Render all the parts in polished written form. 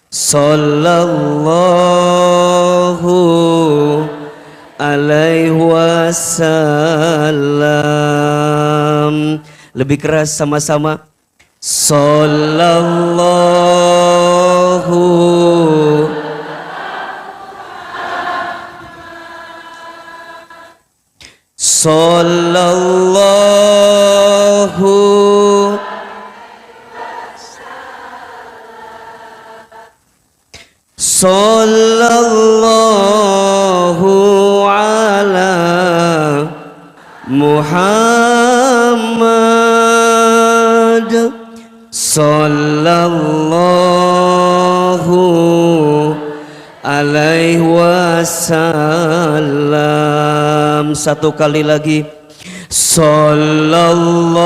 Sallallahu alaihi wasallam. Lebih keras sama-sama. Sallallahu Sallallahu ala Muhammad. Sallallahu alaihi wasallam. Satu kali lagi. Sallallahu.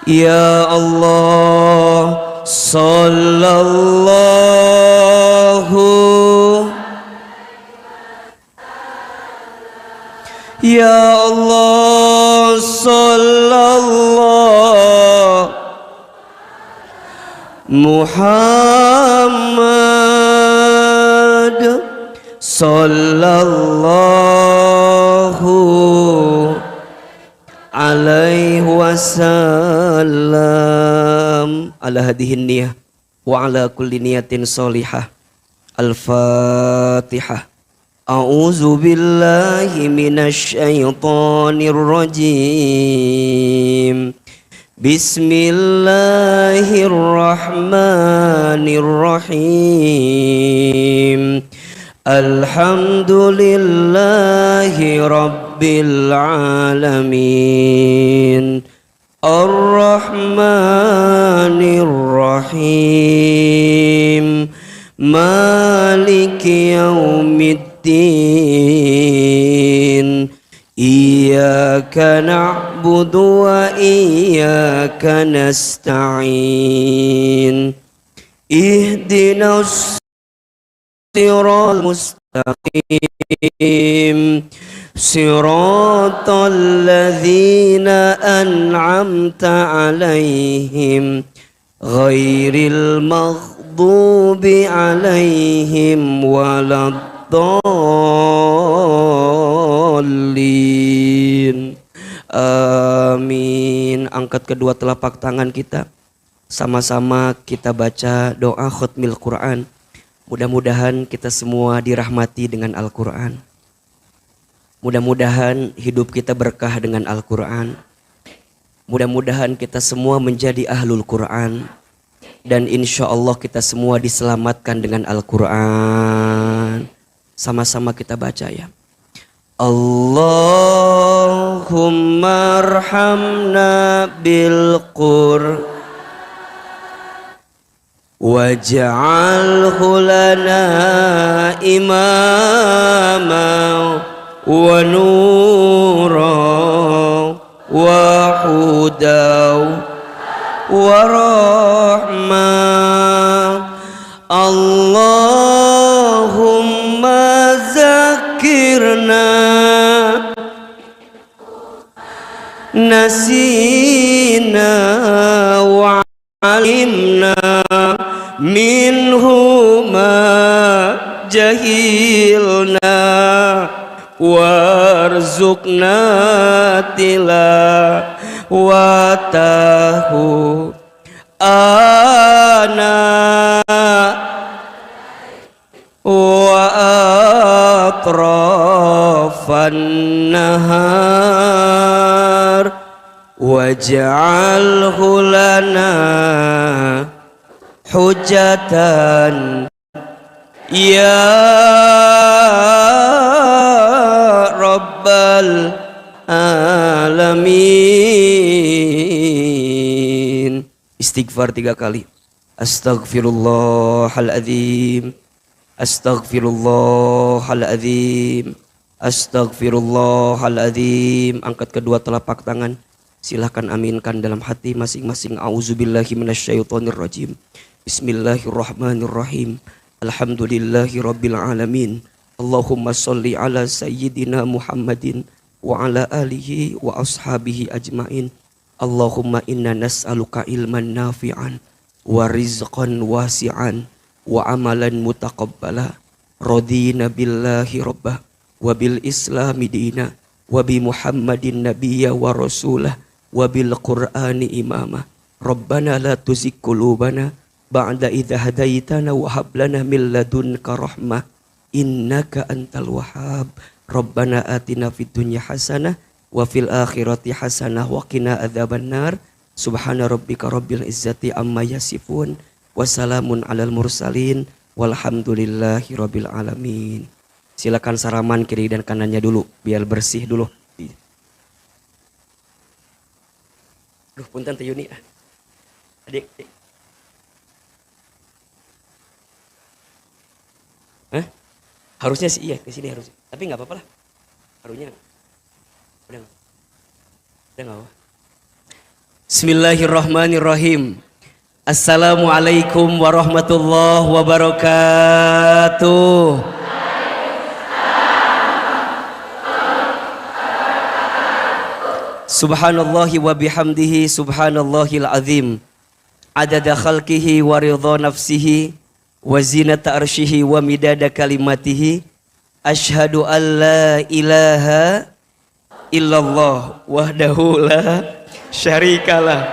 Ya Allah, sallallahu. Ya Allah, sallallahu. Muhammad sallallahu alaihi wasallam. Ala hadihin niyah wa ala kulli niyatin solihah. Al-Fatihah. A'udzu billahi minasy syaithanir rajim. Bismillahirrahmanirrahim. Alhamdulillahi rabbil alamin. Ar-Rahmanir Rahim. Maliki yaumiddin. Iyyaka na'budu wa iyyaka nasta'in. Ihdinas siratal mustaqim. Siratal ladzina an'amta 'alaihim ghairil maghdubi 'alaihim waladdallin. Amin. Angkat kedua telapak tangan kita. Sama-sama kita baca doa khutmil Quran. Mudah-mudahan kita semua dirahmati dengan Al-Quran. Mudah-mudahan hidup kita berkah dengan Al-Quran. Mudah-mudahan kita semua menjadi ahlul Quran. Dan insya Allah kita semua diselamatkan dengan Al-Quran. Sama-sama kita baca ya. Allahumma arhamna bil Qur'an waj'alhu lana imama wa nura wa huda wa rahmah. Allahumma zakirna nasina wa alimna minhu ma jahilna warzuqna tilawatahu ana wa atrafan nahar waj'alhu lana hujatan ya rabbal alamin. Istighfar 3 kali. Astaghfirullahaladzim. Astaghfirullahaladzim. Astaghfirullahaladzim. Angkat kedua telapak tangan. Silahkan aminkan dalam hati masing-masing. A'udzubillahi minasyaitonirrajim. Bismillahirrahmanirrahim. Alhamdulillahi rabbil alamin. Allahumma sholli ala sayyidina Muhammadin wa ala alihi wa ashabihi ajmain. Allahumma inna nas'aluka ilman nafi'an wa rizqan wasi'an wa amalan mutaqabbala. Radina billahi rabbah wa bil islami dina wa bi Muhammadin nabiyya wa rasulah wa bil Qur'ani imama. Rabbana la tuzigh qulubana ba'da idh hadaitana wa hab lana min ladunka rahmah innaka antal wahhab. Rabbana atina fid dunya hasanah wa fil akhirati hasanah wa qina adzabannar. Subhana rabbika rabbil izzati amma yasifun wa salamun alal mursalin walhamdulillahi rabbil alamin. Silakan salaman kiri dan kanannya dulu biar bersih dulu. Duh punten teh Yuni. Adik. Hah? Harusnya sih iya ke sini harusnya. Tapi nggak apa-apa lah. Harusnya. Udah nggak apa. Bismillahirrahmanirrahim. Assalamualaikum warahmatullahi wabarakatuh. Subhanallahi wa bihamdihi subhanallahil azim. Adada khalqihi wa ridha nafsihi wa zinata arshihi wa midada kalimatihi. Ashhadu an la ilaha illallah wahdahu la syarikalah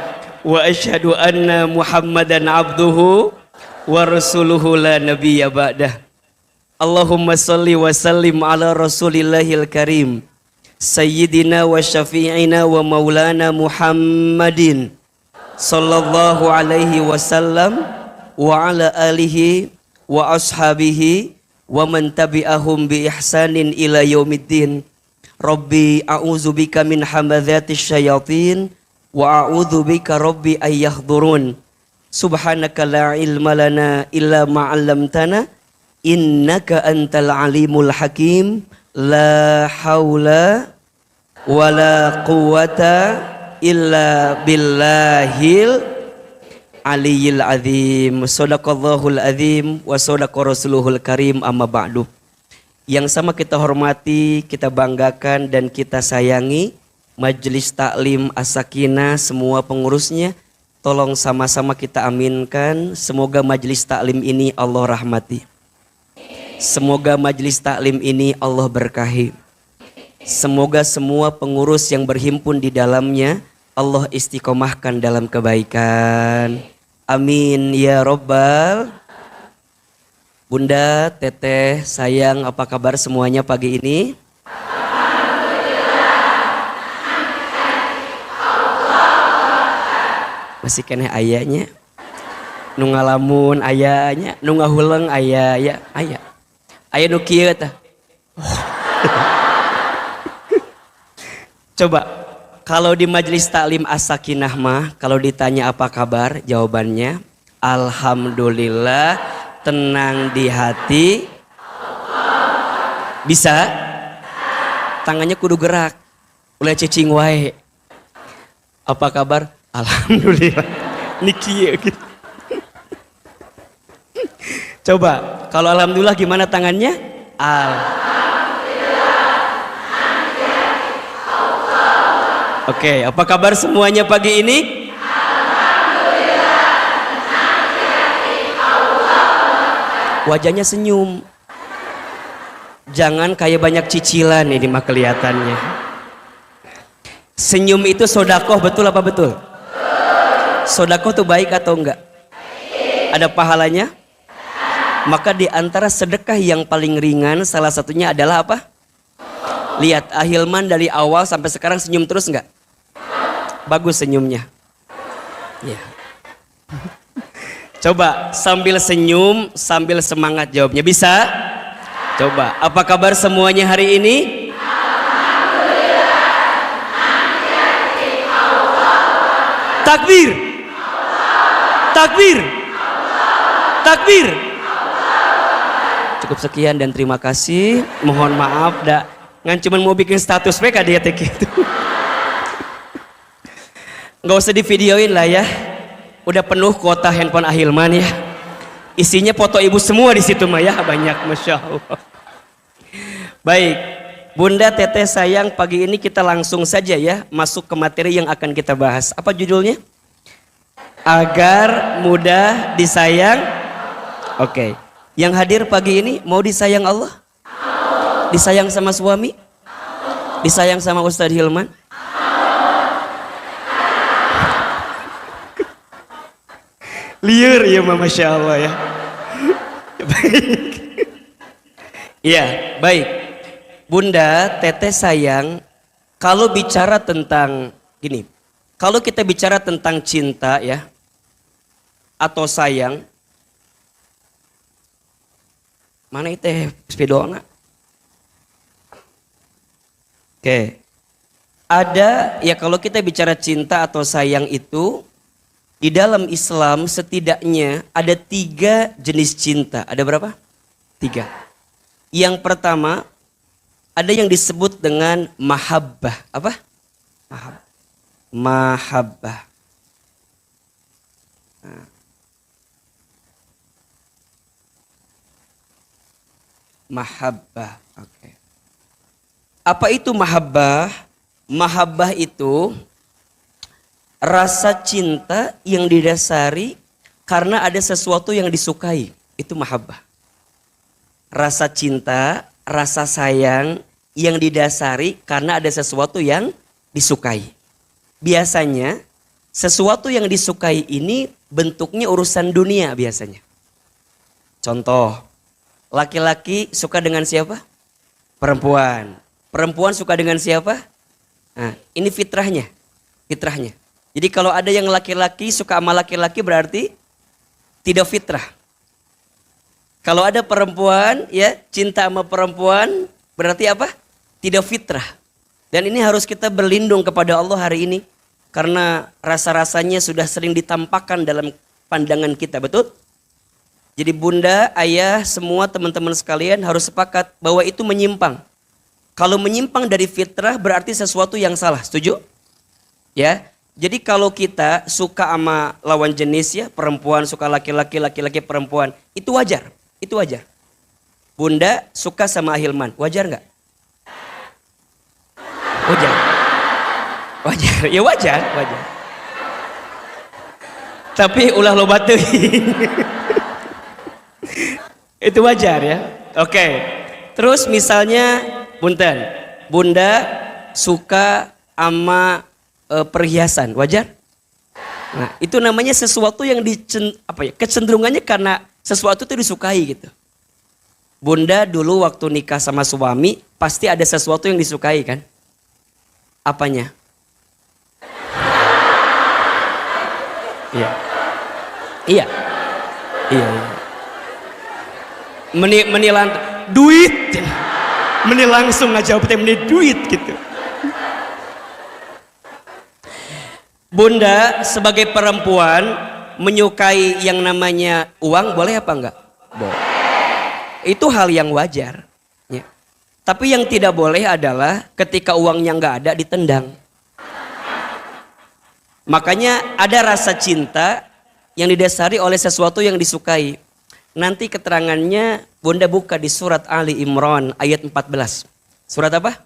wa ashhadu anna Muhammadan abduhu wa rasuluhu la nabiyya ba'dah. Allahumma salli wa sallim ala rasulillahil karim sayyidina wa syafi'ina wa maulana Muhammadin sallallahu alaihi wasallam wa ala alihi wa ashabihi wa man tabi'ahum bi ihsanin ila yaumiddin. Rabbi a'udzubika min hamadzatis syayatin wa a'udzubika rabbi ay yahdurun. Subhanaka la ilma lana illa ma 'allamtana innaka antal alimul hakim. La haula wala quwata illa billahil aliyil azim. Sadaqallahul azim wa sadaqa rasuluhul karim, amma ba'du. Yang sama kita hormati, kita banggakan dan kita sayangi Majelis Taklim As-Sakinah, semua pengurusnya. Tolong sama-sama kita aminkan, semoga majelis taklim ini Allah rahmati. Semoga majelis taklim ini Allah berkahi. Semoga semua pengurus yang berhimpun di dalamnya Allah istiqomahkan dalam kebaikan. Amin ya robbal. Bunda, teteh, sayang, apa kabar semuanya pagi ini? Masih kene ayahnya, nu ngalamun ayahnya, nu ngahuleng ayah, ya ayah. Ayah nu kieu tah. Coba kalau di majelis taklim As-Sakinah mah kalau ditanya apa kabar, jawabannya alhamdulillah, tenang di hati. Bisa? Tangannya kudu gerak. Ulah cicing wae. Apa kabar? Alhamdulillah. Niki gitu. Coba kalau alhamdulillah gimana tangannya? Oke, apa kabar semuanya pagi ini? Wajahnya senyum. Jangan kayak banyak cicilan ini mah kelihatannya. Senyum itu sodakoh, betul apa betul? Sodakoh tuh baik atau enggak? Ada pahalanya? Maka di antara sedekah yang paling ringan salah satunya adalah apa? Lihat Ahilman dari awal sampai sekarang senyum terus enggak? Bagus senyumnya. Ya. Coba sambil senyum, sambil semangat jawabnya. Bisa? Coba, apa kabar semuanya hari ini? Takbir! Takbir! Takbir! Cukup sekian dan terima kasih. Mohon maaf dah ngan cuman mau bikin status mereka dia gitu. Nggak usah divideoin lah ya. Udah penuh kuota handphone Ahilman ya. Isinya foto ibu semua di situ mah ya, banyak, masya Allah. Baik, Bunda Teteh sayang, pagi ini kita langsung saja ya masuk ke materi yang akan kita bahas. Apa judulnya? Agar mudah disayang. Oke. Yang hadir pagi ini mau disayang Allah? Disayang sama suami? Disayang sama Ustadz Hilman? Liar ya, Masya Allah ya. Baik. Iya, baik. Bunda, Teteh sayang, kalau bicara tentang gini, kalau kita bicara tentang cinta ya, atau sayang, mana itu sepedona? Oke, ada ya kalau kita bicara cinta atau sayang itu, di dalam Islam setidaknya ada 3 jenis cinta. Ada berapa? 3. Yang pertama, ada yang disebut dengan mahabbah. Apa? Mahabbah. Nah. Mahabbah. Oke. Apa itu mahabbah? Mahabbah itu rasa cinta yang didasari karena ada sesuatu yang disukai. Itu mahabbah. Rasa cinta, rasa sayang yang didasari karena ada sesuatu yang disukai. Biasanya sesuatu yang disukai ini bentuknya urusan dunia biasanya. Contoh, laki-laki suka dengan siapa? Perempuan. Perempuan suka dengan siapa? Nah, ini fitrahnya. Fitrahnya. Jadi kalau ada yang laki-laki suka sama laki-laki berarti tidak fitrah. Kalau ada perempuan ya cinta sama perempuan berarti apa? Tidak fitrah. Dan ini harus kita berlindung kepada Allah hari ini. Karena rasa-rasanya sudah sering ditampakkan dalam pandangan kita, betul? Jadi bunda, ayah, semua teman-teman sekalian harus sepakat bahwa itu menyimpang. Kalau menyimpang dari fitrah berarti sesuatu yang salah, setuju? Ya. Jadi kalau kita suka sama lawan jenis ya, perempuan suka laki-laki, laki-laki perempuan, itu wajar. Itu wajar. Bunda suka sama Hilman, wajar nggak? Wajar. Wajar, ya wajar, wajar. Tapi ulah lo batu. Itu wajar ya. Oke. Terus misalnya punten, bunda suka sama perhiasan, wajar? Nah, itu namanya sesuatu yang kecenderungannya karena sesuatu itu disukai gitu. Bunda dulu waktu nikah sama suami pasti ada sesuatu yang disukai kan? Apanya? Iya. Iya. Iya. Menilang duit. Meni langsung aja meni duit gitu. Bunda sebagai perempuan menyukai yang namanya uang boleh apa enggak? Boleh. Itu hal yang wajar. Ya. Tapi yang tidak boleh adalah ketika uangnya enggak ada ditendang. Makanya ada rasa cinta yang didasari oleh sesuatu yang disukai. Nanti keterangannya Bunda buka di surat Ali Imran ayat 14. Surat apa?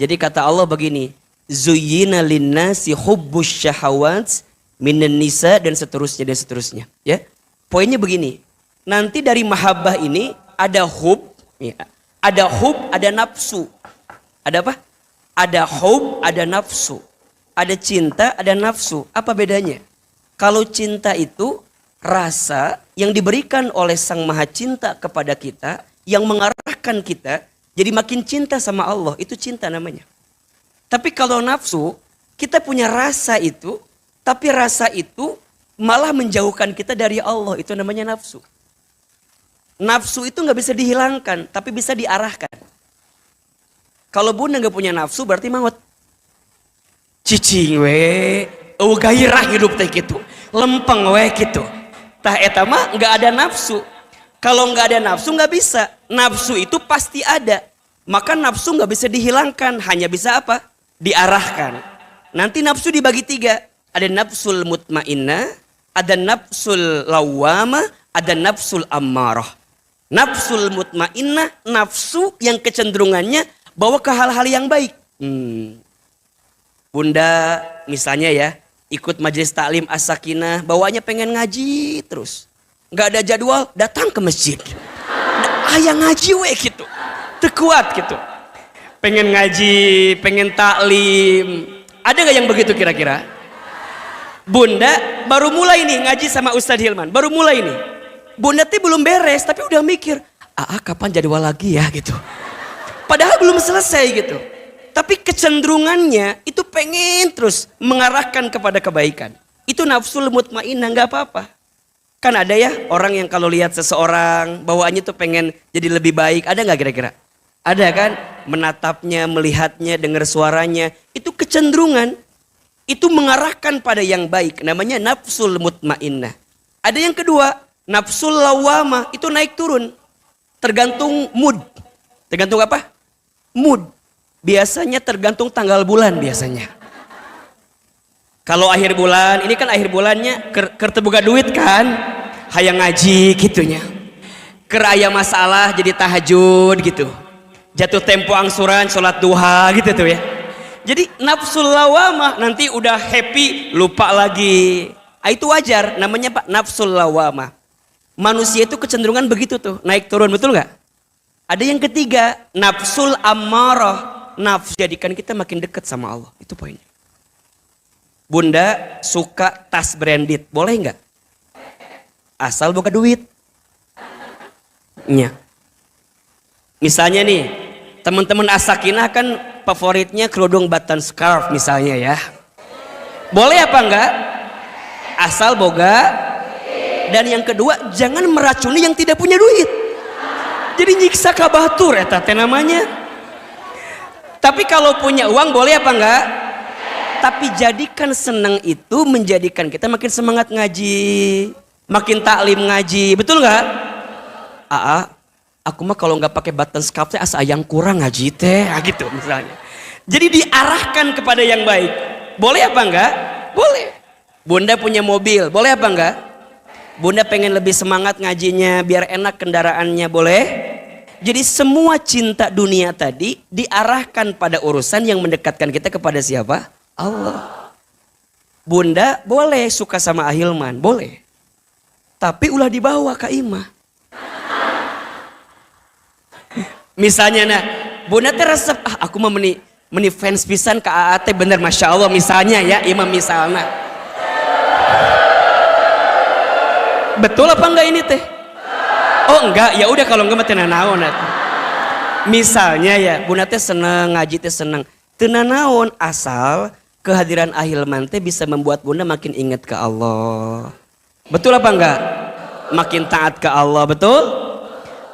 Jadi kata Allah begini. Zuyyina linnasi hubbus syahawat minan nisa dan seterusnya ya. Poinnya begini, nanti dari mahabbah ini ada hub ya. Ada hub, ada nafsu. Ada apa? Ada hub, ada nafsu. Ada cinta, ada nafsu. Apa bedanya? Kalau cinta itu rasa yang diberikan oleh Sang Maha Cinta kepada kita yang mengarahkan kita jadi makin cinta sama Allah, itu cinta namanya. Tapi kalau nafsu, kita punya rasa itu, tapi rasa itu malah menjauhkan kita dari Allah. Itu namanya nafsu. Nafsu itu nggak bisa dihilangkan, tapi bisa diarahkan. Kalau bunda nggak punya nafsu, berarti maut. Cicing we, gairah hidup teh gitu, lempeng we gitu. Tah eta mah nggak ada nafsu. Kalau nggak ada nafsu nggak bisa. Nafsu itu pasti ada. Maka nafsu nggak bisa dihilangkan, hanya bisa apa? Diarahkan. Nanti nafsu dibagi 3. Ada nafsul mutmainnah, ada nafsul lawwamah, ada nafsul ammarah. Nafsul mutmainnah, nafsu yang kecenderungannya bawa ke hal-hal yang baik. Bunda misalnya ya, ikut majelis taklim as-sakinah, bawanya pengen ngaji terus. Nggak ada jadwal, datang ke masjid. Ayah ngaji we gitu. Terkuat gitu. Pengen ngaji, pengen taklim. Ada nggak yang begitu kira-kira? Bunda baru mulai nih ngaji sama Ustadz Hilman. Baru mulai nih. Bunda tuh belum beres tapi udah mikir. Kapan jadwal lagi ya gitu. Padahal belum selesai gitu. Tapi kecenderungannya itu pengen terus mengarahkan kepada kebaikan. Itu nafsul mutmainnah, nggak apa-apa. Kan ada ya orang yang kalau lihat seseorang bawaannya tuh pengen jadi lebih baik. Ada nggak kira-kira? Ada kan? Menatapnya, melihatnya, dengar suaranya. Itu kecenderungan. Itu mengarahkan pada yang baik. Namanya nafsul mutmainnah. Ada yang kedua, nafsul lawamah. Itu naik turun. Tergantung mood. Tergantung apa? Mood. Biasanya tergantung tanggal bulan biasanya. Kalau akhir bulan, ini kan akhir bulannya kertebuka duit kan, hayang ngaji gitunya. Keraya masalah jadi tahajud gitu. Jatuh tempo angsuran, sholat duha gitu tuh ya. Jadi nafsul lawamah nanti udah happy lupa lagi. Itu wajar, namanya Pak nafsul lawamah. Manusia itu kecenderungan begitu tuh, naik turun, betul nggak? Ada yang ketiga, nafsul ammarah. Nafsu jadikan kita makin dekat sama Allah. Itu poinnya. Bunda suka tas branded, boleh nggak? Asal buka duit. Nya. Misalnya nih, teman-teman as-sakinah kan favoritnya kerudung button scarf misalnya ya. Boleh apa enggak? Asal boga. Dan yang kedua, jangan meracuni yang tidak punya duit. Jadi nyiksa kabatur eta teh namanya. Tapi kalau punya uang boleh apa enggak? Tapi jadikan senang itu menjadikan kita makin semangat ngaji, makin taklim ngaji, betul nggak? Aku mah kalau nggak pakai button scarf teh asa yang kurang ngaji teh, gitu misalnya. Jadi diarahkan kepada yang baik. Boleh apa enggak? Boleh. Bunda punya mobil, boleh apa enggak? Bunda pengen lebih semangat ngajinya, biar enak kendaraannya, boleh? Jadi semua cinta dunia tadi diarahkan pada urusan yang mendekatkan kita kepada siapa? Allah. Bunda boleh suka sama Ahilman, boleh. Tapi ulah dibawa ke imah. Misalnya nah, Bunda teh resep, aku mah meni fans pisan ke AAT bener Masya Allah misalnya ya, imam misalnya. Betul apa enggak ini teh? Oh enggak, ya udah kalau enggak mah teu naon atuh. Misalnya ya, Bunda teh seneng ngaji teh seneng. Teu naon asal kehadiran Ahilman teh bisa membuat Bunda makin ingat ke Allah. Betul apa enggak? Makin taat ke Allah, betul?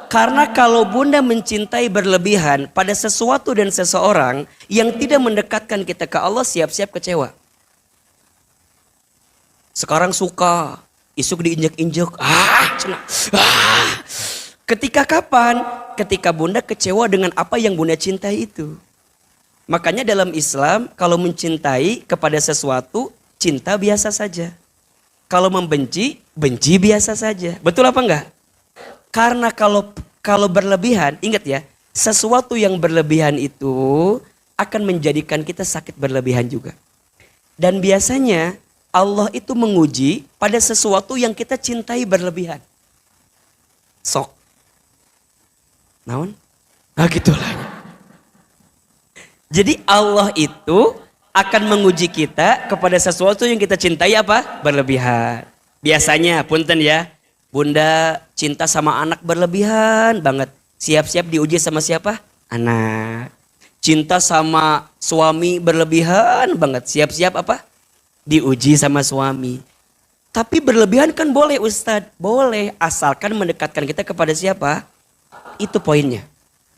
Karena kalau Bunda mencintai berlebihan pada sesuatu dan seseorang yang tidak mendekatkan kita ke Allah, siap-siap kecewa. Sekarang suka, isuk diinjek-injek, cenah. Ketika kapan? Ketika Bunda kecewa dengan apa yang Bunda cintai itu. Makanya dalam Islam kalau mencintai kepada sesuatu, cinta biasa saja. Kalau membenci, benci biasa saja. Betul apa enggak? Karena kalau berlebihan, ingat ya, sesuatu yang berlebihan itu akan menjadikan kita sakit berlebihan juga. Dan biasanya Allah itu menguji pada sesuatu yang kita cintai berlebihan. Sok. Naon? Gitulah. Jadi Allah itu akan menguji kita kepada sesuatu yang kita cintai apa? Berlebihan. Biasanya, punten ya, Bunda cinta sama anak berlebihan banget. Siap-siap diuji sama siapa? Anak. Cinta sama suami berlebihan banget. Siap-siap apa? Diuji sama suami. Tapi berlebihan kan boleh Ustadz. Boleh, asalkan mendekatkan kita kepada siapa? Itu poinnya.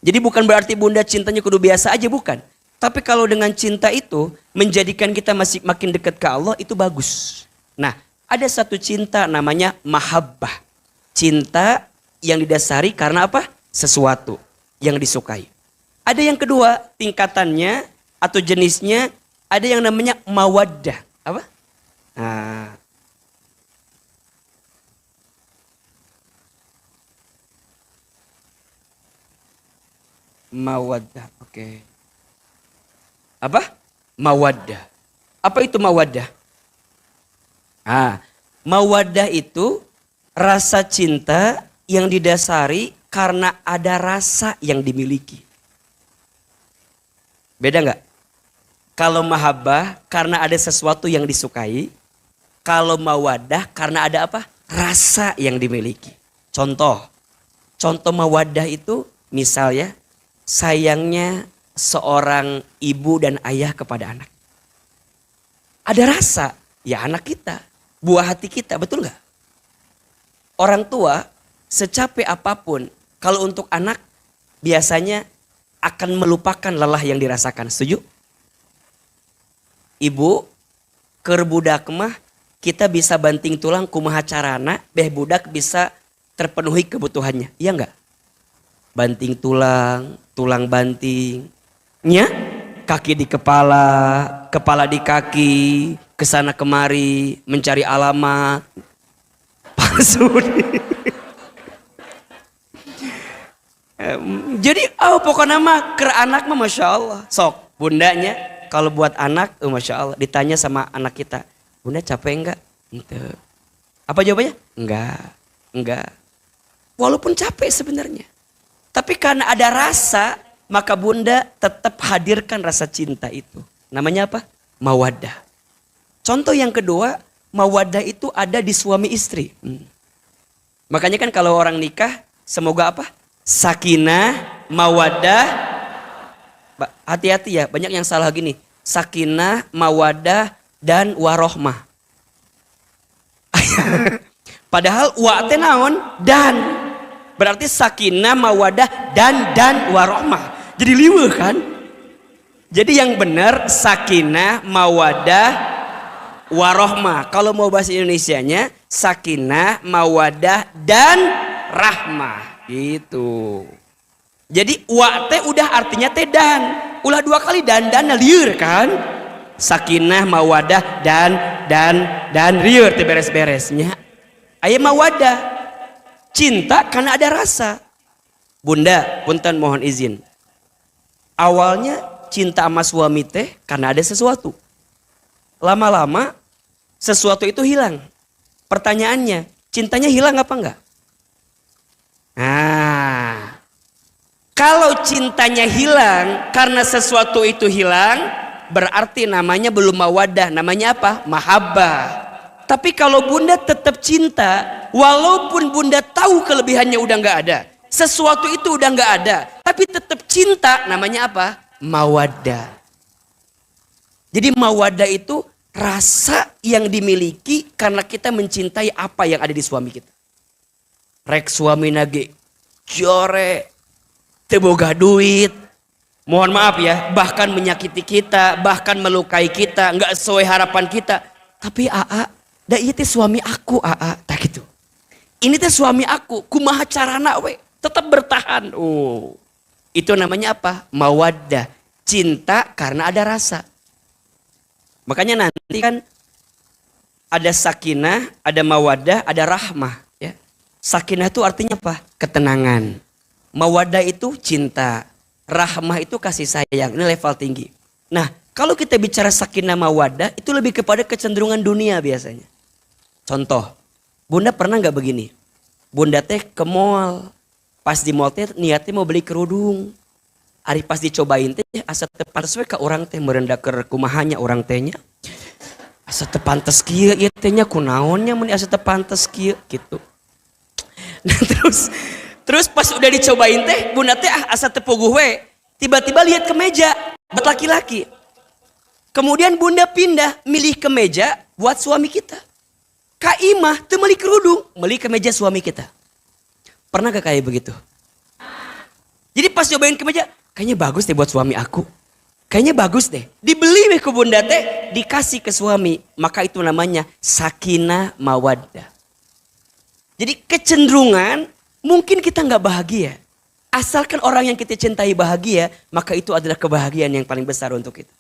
Jadi bukan berarti Bunda cintanya kudu biasa aja, bukan. Tapi kalau dengan cinta itu menjadikan kita masih makin dekat ke Allah, itu bagus. Nah, ada satu cinta namanya mahabbah. Cinta yang didasari karena apa? Sesuatu yang disukai. Ada yang kedua, tingkatannya atau jenisnya, ada yang namanya mawaddah. Apa? Mawaddah. Oke. Apa? Mawaddah. Apa itu mawaddah? Mawaddah itu rasa cinta yang didasari karena ada rasa yang dimiliki. Beda nggak? Kalau mahabbah karena ada sesuatu yang disukai. Kalau mawaddah karena ada apa? Rasa yang dimiliki. Contoh mawaddah itu misalnya sayangnya seorang ibu dan ayah kepada anak. Ada rasa, ya anak kita, buah hati kita, betul nggak? Orang tua secapek apapun, kalau untuk anak biasanya akan melupakan lelah yang dirasakan. Setuju? Ibu, keur budak mah kita bisa banting tulang kumaha carana, beh budak bisa terpenuhi kebutuhannya. Iya enggak? Banting tulang, tulang banting. Nya, kaki di kepala, kepala di kaki, kesana kemari, mencari alamat. Palsu. Jadi pokoknya mah ker anak mah Masya Allah. Sok, bundanya kalau buat anak, Masya Allah. Ditanya sama anak kita, bunda capek enggak? Ente. Apa jawabannya? Enggak. Walaupun capek sebenarnya. Tapi karena ada rasa, maka bunda tetap hadirkan rasa cinta itu. Namanya apa? Mawaddah. Contoh yang kedua, mawaddah itu ada di suami istri. Makanya kan kalau orang nikah, semoga apa? Sakinah, mawaddah. Hati-hati ya, banyak yang salah gini. Sakinah, mawaddah, dan warohmah. Padahal wa teh naon? Dan. Berarti sakinah, mawadah, dan warohmah. Jadi liweuh kan? Jadi yang benar sakinah, mawadah, warohmah. Kalau mau bahasa Indonesianya sakinah, mawadah, dan rahmah. Gitu. Jadi wa teh udah artinya teh dan. Ulah dua kali dan lieur kan? Sakinah, mawadah, dan lieur teh beres-beresnya. Aya mawadah. Cinta karena ada rasa. Bunda, punten mohon izin. Awalnya cinta sama suami teh karena ada sesuatu. Lama-lama sesuatu itu hilang. Pertanyaannya, cintanya hilang apa enggak? Nah, kalau cintanya hilang karena sesuatu itu hilang, berarti namanya belum mawaddah, namanya apa? Mahabbah. Tapi kalau bunda tetap cinta, walaupun bunda tahu kelebihannya udah nggak ada, sesuatu itu udah nggak ada, tapi tetap cinta, namanya apa? Mawaddah. Jadi mawaddah itu rasa yang dimiliki karena kita mencintai apa yang ada di suami kita. Rek suami nage jore, teboga duit, mohon maaf ya, bahkan menyakiti kita, bahkan melukai kita, nggak sesuai harapan kita. Tapi da ieu teh suami aku tak gitu. Ini teh suami aku, kumaha carana we tetap bertahan. Itu namanya apa? Mawaddah, cinta karena ada rasa. Makanya nanti kan ada sakinah, ada mawaddah, ada rahmah ya. Sakinah itu artinya apa? Ketenangan. Mawaddah itu cinta, rahmah itu kasih sayang. Ini level tinggi. Nah, kalau kita bicara sakinah mawaddah itu lebih kepada kecenderungan dunia biasanya. Contoh, bunda pernah nggak begini? Bunda teh ke mall, pas di mall teh niatnya mau beli kerudung. Ari pas dicobain teh asa teu pantes we ka urang teh merendah ke kumahanya urang tehnya. Asa teu pantes kieu ieu teh nya kunaonnya mun asa teu pantes kieu gitu. Nah terus pas udah dicobain teh bunda teh asa teu puguh we. Tiba-tiba lihat ke meja buat laki-laki. Kemudian bunda pindah milih ke meja buat suami kita. Kak Imah tuh beli kerudung, beli ke meja suami kita. Pernah gak kayak begitu? Jadi pas cobain ke meja, kayaknya bagus deh buat suami aku. Kayaknya bagus deh. Dibeli ke bunda teh, dikasih ke suami. Maka itu namanya sakinah mawaddah. Jadi kecenderungan, mungkin kita gak bahagia. Asalkan orang yang kita cintai bahagia, maka itu adalah kebahagiaan yang paling besar untuk kita.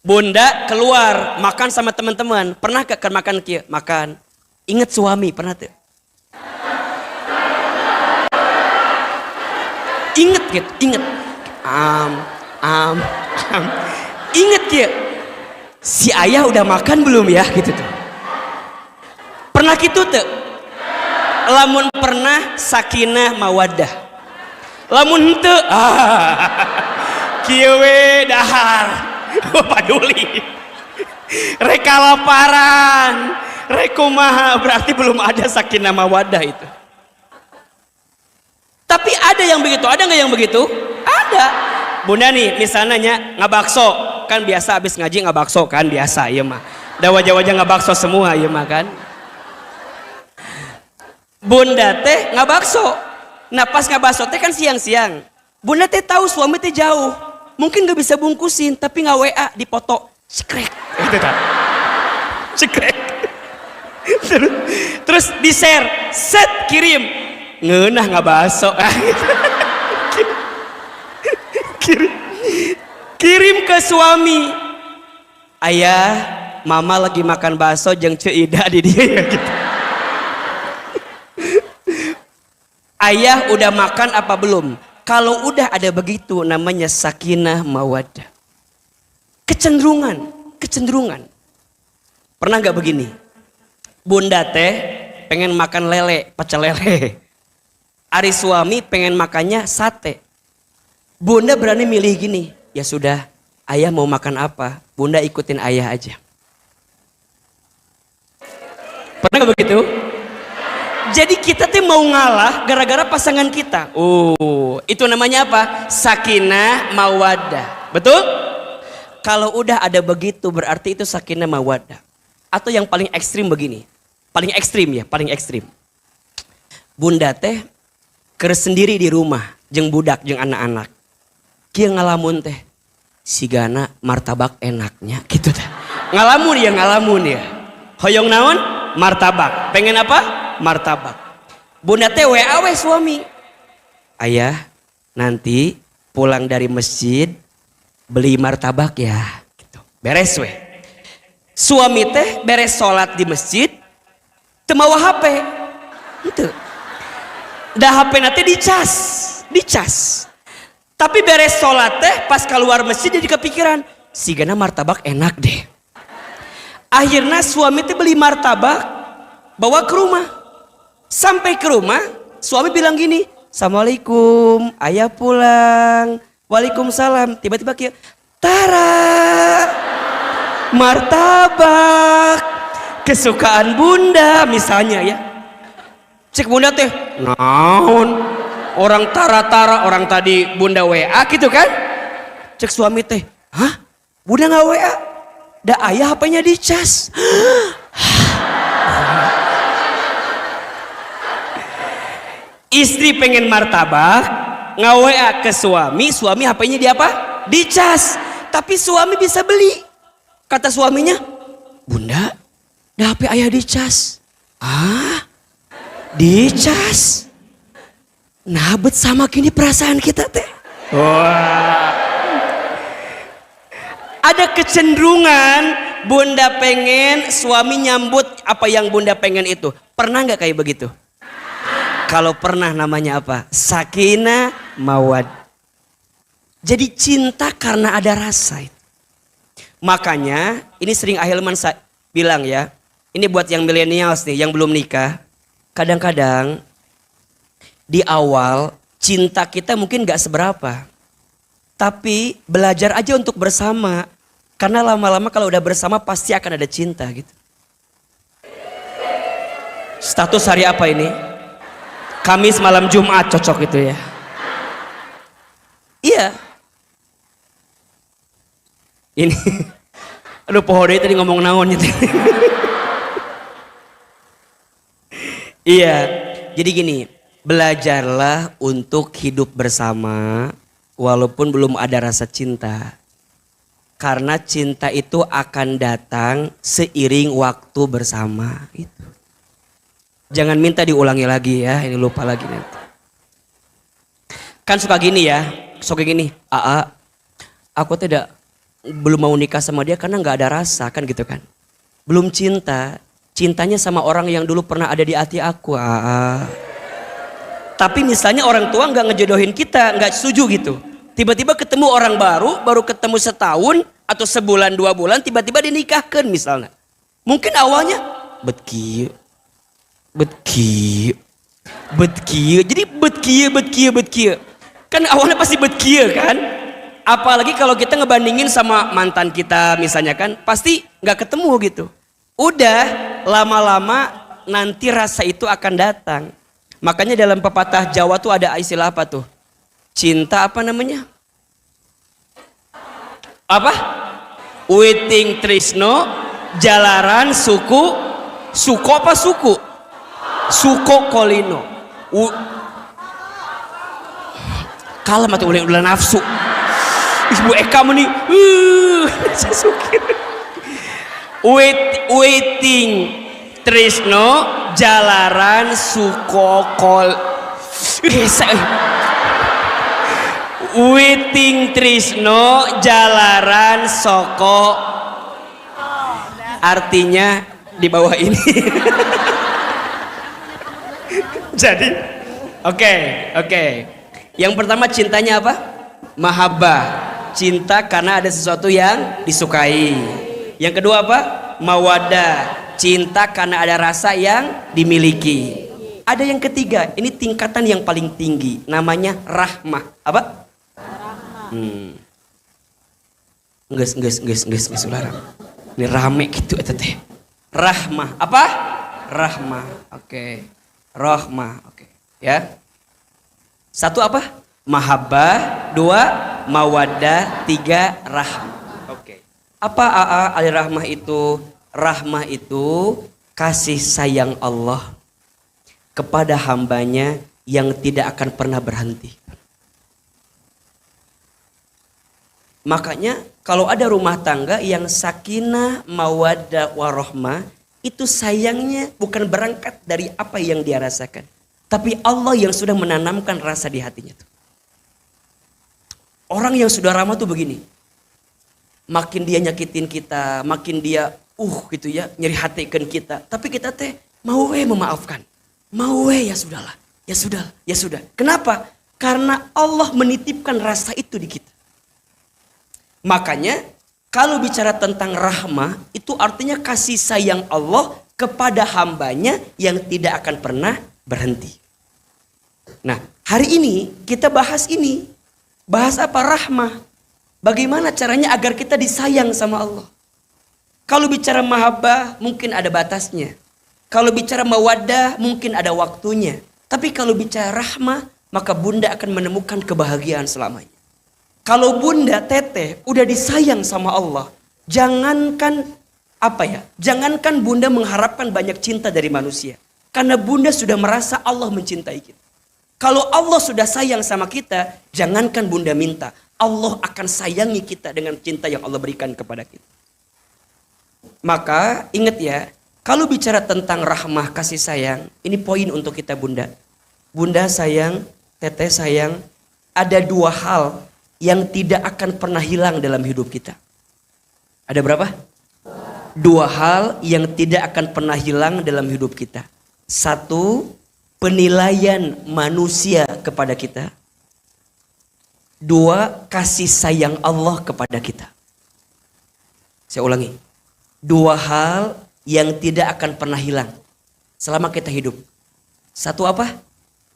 Bunda keluar makan sama teman-teman. Pernah gak makan kia? Makan. Ingat suami, pernah tuh? Ingat gitu, ingat. Am. Ingat ya. Si ayah udah makan belum ya gitu tuh. Pernah gitu tuh. Lamun pernah sakinah mawaddah. Lamun henteu kieu we dahar. Paduli. Rek kalaparan, rek kumaha, berarti belum ada sakinah mawaddah itu. Tapi ada yang begitu, ada nggak yang begitu? Ada. Bunda nih misalnya ngabakso, kan biasa habis ngaji ngabakso kan biasa, iya mah. Da wajah-wajah ngabakso semua, iya mah kan. Bunda teh ngabakso. Nah pas ngabakso teh kan siang-siang. Bunda teh tahu suami teh jauh. Mungkin gak bisa bungkusin, tapi nggak WA, dipoto. Cekrek. Gitu kan. Cekrek. Terus di-share, set kirim. Ngeunah ngabakso. Kirim ke suami. Ayah, mama lagi makan bakso jeung Ceu Ida di dia gitu. Ayah udah makan apa belum? Kalau udah ada begitu namanya sakinah mawaddah. Kecenderungan. Pernah nggak begini? Bunda teh pengen makan lele, pecel lele. Ari suami pengen makannya sate. Bunda berani milih gini, ya sudah, ayah mau makan apa? Bunda ikutin ayah aja. Pernah nggak begitu? Jadi kita tuh mau ngalah gara-gara pasangan kita. Oh, itu namanya apa? Sakinah mawaddah. Betul? Kalau udah ada begitu berarti itu sakinah mawaddah. Atau yang paling ekstrim begini. Paling ekstrim. Bunda teh keur sendiri di rumah jeung budak jeung anak-anak. Kieu ngalamun teh sigana martabak enaknya gitu teh. Ngalamun ya. Hoyong naon? Martabak. Pengen apa? Martabak. Bunda teh WA we suami. Ayah, nanti pulang dari masjid beli martabak ya. Gitu. Beres we. Suami teh beres sholat di masjid, teu mawa HP. Gitu. Da HP nanti dicas. Tapi beres sholat teh pas keluar masjid jadi kepikiran, sigana martabak enak deh. Akhirnya suami teh beli martabak, bawa ke rumah. Sampai ke rumah, suami bilang gini, Assalamualaikum, ayah pulang. Waalaikumsalam. Tiba-tiba kayak, Tara, martabak, kesukaan bunda misalnya ya. Cek bunda teh, naon? Orang Tara, orang tadi bunda WA gitu kan? Cek suami teh, hah? Bunda nggak WA? Da ayah HP-nya dicas. Istri pengen martabak, nge-WA ke suami HP-nya di apa? Dicas. Tapi suami bisa beli. Kata suaminya, Bunda, da HP ayah dicas. Ah, dicas. Nah, bet sama gini perasaan kita teh. Wah. Ada kecenderungan bunda pengen suami nyambut apa yang bunda pengen itu. Pernah nggak kayak begitu? Kalau pernah namanya apa? Sakinah mawaddah. Jadi cinta karena ada rasa. Makanya ini sering Ahilman bilang ya. Ini buat yang millennials nih, yang belum nikah. Kadang-kadang di awal cinta kita mungkin gak seberapa. Tapi belajar aja untuk bersama. Karena lama-lama kalau udah bersama pasti akan ada cinta gitu. Status hari apa ini? Kamis malam Jumat cocok itu ya. Iya. Ini. Aduh pohon tadi ngomong naon gitu. Iya. Jadi gini. Belajarlah untuk hidup bersama. Walaupun belum ada rasa cinta. Karena cinta itu akan datang seiring waktu bersama. Gitu. Jangan minta diulangi lagi ya, ini lupa lagi nanti. Kan suka gini ya, suka gini, aku belum mau nikah sama dia karena nggak ada rasa kan gitu kan. Belum cinta, cintanya sama orang yang dulu pernah ada di hati aku. Tapi misalnya orang tua nggak ngejodohin kita, nggak setuju gitu. Tiba-tiba ketemu orang baru ketemu setahun atau sebulan 2 bulan, tiba-tiba dinikahkan misalnya. Mungkin awalnya betkieu, jadi betkieu. Kan awalnya pasti betkieu kan. Apalagi kalau kita ngebandingin sama mantan kita misalnya kan, pasti nggak ketemu gitu. Udah lama-lama nanti rasa itu akan datang. Makanya dalam pepatah Jawa tuh ada istilah apa tuh? Cinta apa namanya? Apa? Witing trisno, jalaran suku, suko apa suku? Suko kolino. Kalah mati ulah nafsu. Ibu Eka meni, Witing trisno, jalaran suko kol. Witing trisno, jalaran soko. Artinya di bawah ini. Jadi, oke. Yang pertama cintanya apa? Mahabbah. Cinta karena ada sesuatu yang disukai. Yang kedua apa? Mawaddah. Cinta karena ada rasa yang dimiliki. Ada yang ketiga, ini tingkatan yang paling tinggi, namanya rahmah. Apa? Nges ulah. Ini rame gitu eta teh. Rahmah. Apa? Rahmah. Oke. Rahmah. Oke. Ya. 1 apa? Mahabbah. 2 mawaddah. 3 rahmah. Oke. Apa al-rahmah itu? Rahmah itu kasih sayang Allah kepada hambanya yang tidak akan pernah berhenti. Makanya kalau ada rumah tangga yang sakinah, mawaddah, warahmah, itu sayangnya bukan berangkat dari apa yang dia rasakan. Tapi Allah yang sudah menanamkan rasa di hatinya tuh. Orang yang sudah ramah tuh begini. Makin dia nyakitin kita, makin dia gitu ya, nyeri hatikan kita. Tapi kita teh mau memaafkan. Mau ya sudahlah. Ya sudah. Kenapa? Karena Allah menitipkan rasa itu di kita. Makanya kalau bicara tentang rahmah, itu artinya kasih sayang Allah kepada hambanya yang tidak akan pernah berhenti. Nah, hari ini kita bahas ini. Bahas apa? Rahmah. Bagaimana caranya agar kita disayang sama Allah. Kalau bicara mahabbah mungkin ada batasnya. Kalau bicara mawaddah mungkin ada waktunya. Tapi kalau bicara rahmah, maka bunda akan menemukan kebahagiaan selamanya. Kalau bunda teteh udah disayang sama Allah, jangankan bunda mengharapkan banyak cinta dari manusia. Karena bunda sudah merasa Allah mencintai kita. Kalau Allah sudah sayang sama kita, jangankan bunda minta, Allah akan sayangi kita dengan cinta yang Allah berikan kepada kita. Maka ingat ya, kalau bicara tentang rahmah kasih sayang, ini poin untuk kita bunda. Bunda sayang, teteh sayang, ada 2 hal yang tidak akan pernah hilang dalam hidup kita. Ada berapa? 2 hal yang tidak akan pernah hilang dalam hidup kita. 1, penilaian manusia kepada kita. 2, kasih sayang Allah kepada kita. Saya ulangi. 2 hal yang tidak akan pernah hilang selama kita hidup. 1 apa?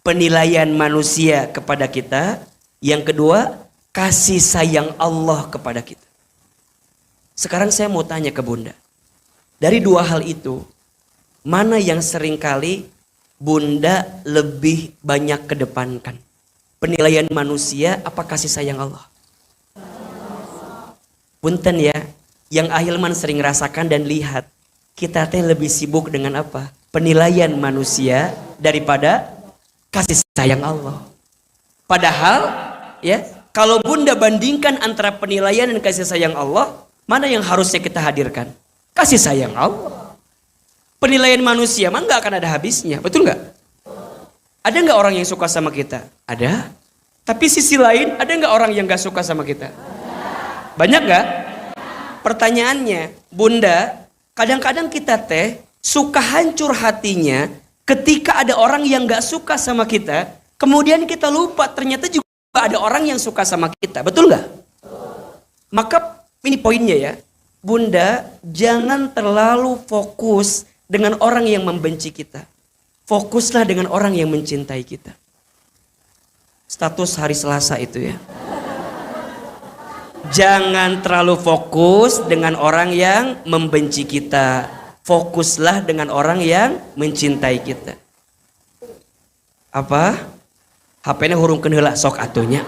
Penilaian manusia kepada kita. Yang kedua, kasih sayang Allah kepada kita. Sekarang saya mau tanya ke bunda. Dari 2 hal itu, mana yang seringkali bunda lebih banyak kedepankan? Penilaian manusia apa kasih sayang Allah? Punten ya, yang Ahilman sering rasakan dan lihat, kita teh lebih sibuk dengan apa? Penilaian manusia daripada kasih sayang Allah. Padahal ya, kalau bunda bandingkan antara penilaian dan kasih sayang Allah, mana yang harusnya kita hadirkan? Kasih sayang Allah. Penilaian manusia mah nggak akan ada habisnya, betul nggak? Ada nggak orang yang suka sama kita? Ada. Tapi sisi lain, ada nggak orang yang nggak suka sama kita? Banyak nggak? Pertanyaannya, bunda, kadang-kadang kita teh suka hancur hatinya ketika ada orang yang nggak suka sama kita, Kemudian kita lupa ternyata juga ada orang yang suka sama kita. Betul nggak? Maka ini poinnya ya. Bunda, jangan terlalu fokus dengan orang yang membenci kita. Fokuslah dengan orang yang mencintai kita. Status hari Selasa itu ya. Jangan terlalu fokus dengan orang yang membenci kita. Fokuslah dengan orang yang mencintai kita. Apa? HP-nya hurungkeun heula sok atunya.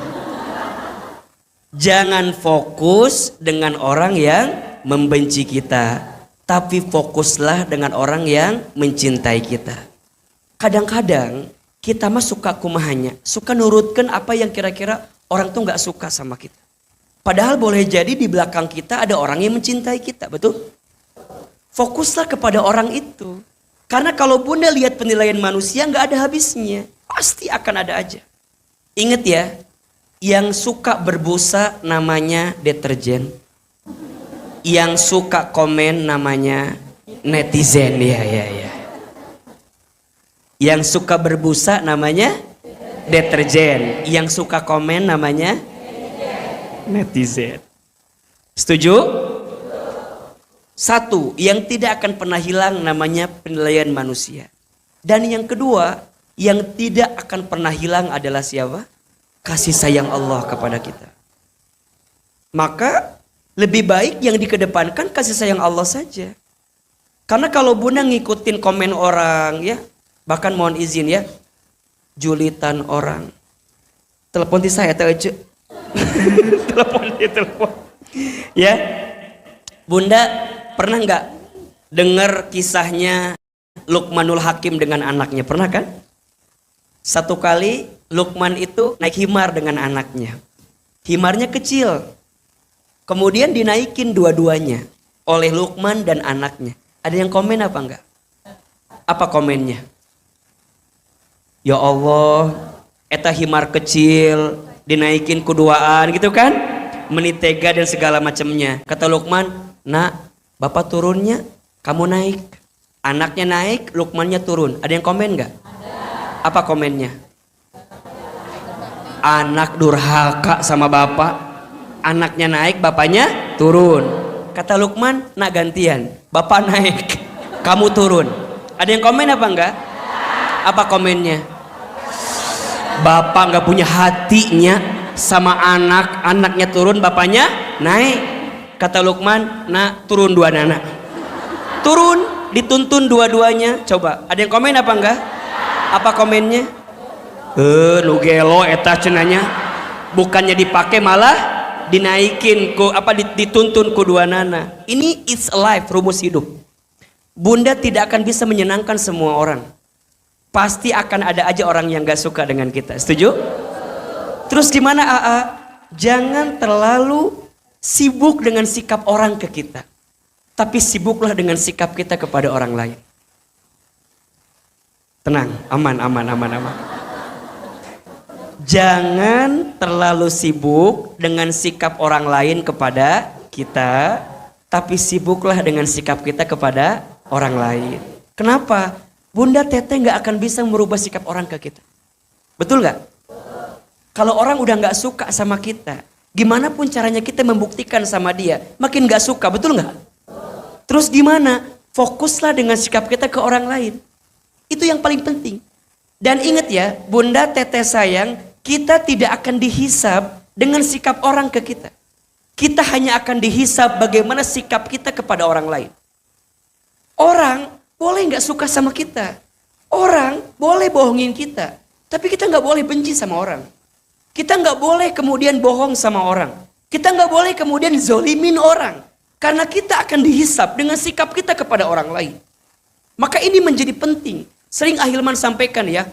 Jangan fokus dengan orang yang membenci kita, tapi fokuslah dengan orang yang mencintai kita. Kadang-kadang kita mah suka kumahanya, suka nurutkan apa yang kira-kira orang tuh nggak suka sama kita. Padahal boleh jadi di belakang kita ada orang yang mencintai kita, betul? Fokuslah kepada orang itu. Karena kalau Bunda lihat penilaian manusia nggak ada habisnya, pasti akan ada aja. Ingat ya, yang suka berbusa namanya deterjen. Yang suka komen namanya netizen. Ya. Yang suka berbusa namanya deterjen. Yang suka komen namanya netizen. Setuju? Satu, yang tidak akan pernah hilang namanya penilaian manusia. Dan yang kedua, yang tidak akan pernah hilang adalah siapa? Kasih sayang Allah kepada kita. Maka lebih baik yang dikedepankan kasih sayang Allah saja. Karena kalau Bunda ngikutin komen orang ya, bahkan mohon izin ya, julitan orang. Telepon di saya telepon. telepon. Ya. Bunda pernah nggak dengar kisahnya Luqmanul Hakim dengan anaknya? Pernah kan? Satu kali Luqman itu naik himar dengan anaknya. Himarnya kecil. Kemudian dinaikin dua-duanya oleh Luqman dan anaknya. Ada yang komen apa enggak? Apa komennya? Ya Allah, eta himar kecil dinaikin kuduaan gitu kan? Menitega dan segala macamnya. Kata Luqman, "Nak, bapak turunnya, kamu naik." Anaknya naik, Luqmannya turun. Ada yang komen enggak? Apa komennya? Anak durhaka sama bapak. Anaknya naik, bapaknya turun. Kata Luqman, nak gantian. Bapak naik, kamu turun. Ada yang komen apa enggak? Apa komennya? Bapak nggak punya hatinya sama anak. Anaknya turun, bapaknya naik. Kata Luqman, nak turun dua anak. Turun, dituntun dua-duanya. Coba, ada yang komen apa enggak? Apa komennya? Nu gelo eta cenanya. Bukannya dipakai malah dinaikin ku apa dituntun ku dua nana. Ini is life, rumus hidup. Bunda tidak akan bisa menyenangkan semua orang. Pasti akan ada aja orang yang gak suka dengan kita. Setuju? Terus gimana AA? Jangan terlalu sibuk dengan sikap orang ke kita. Tapi sibuklah dengan sikap kita kepada orang lain. Tenang, aman. Jangan terlalu sibuk dengan sikap orang lain kepada kita, tapi sibuklah dengan sikap kita kepada orang lain. Kenapa? Bunda Teteh nggak akan bisa merubah sikap orang ke kita. Betul nggak? Kalau orang udah nggak suka sama kita, gimana pun caranya kita membuktikan sama dia, makin nggak suka, betul nggak? Terus gimana? Fokuslah dengan sikap kita ke orang lain. Itu yang paling penting. Dan ingat ya, Bunda Teteh sayang, kita tidak akan dihisab dengan sikap orang ke kita. Kita hanya akan dihisab bagaimana sikap kita kepada orang lain. Orang boleh nggak suka sama kita. Orang boleh bohongin kita. Tapi kita nggak boleh benci sama orang. Kita nggak boleh kemudian bohong sama orang. Kita nggak boleh kemudian zolimin orang. Karena kita akan dihisab dengan sikap kita kepada orang lain. Maka ini menjadi penting. Sering Ahilman sampaikan ya,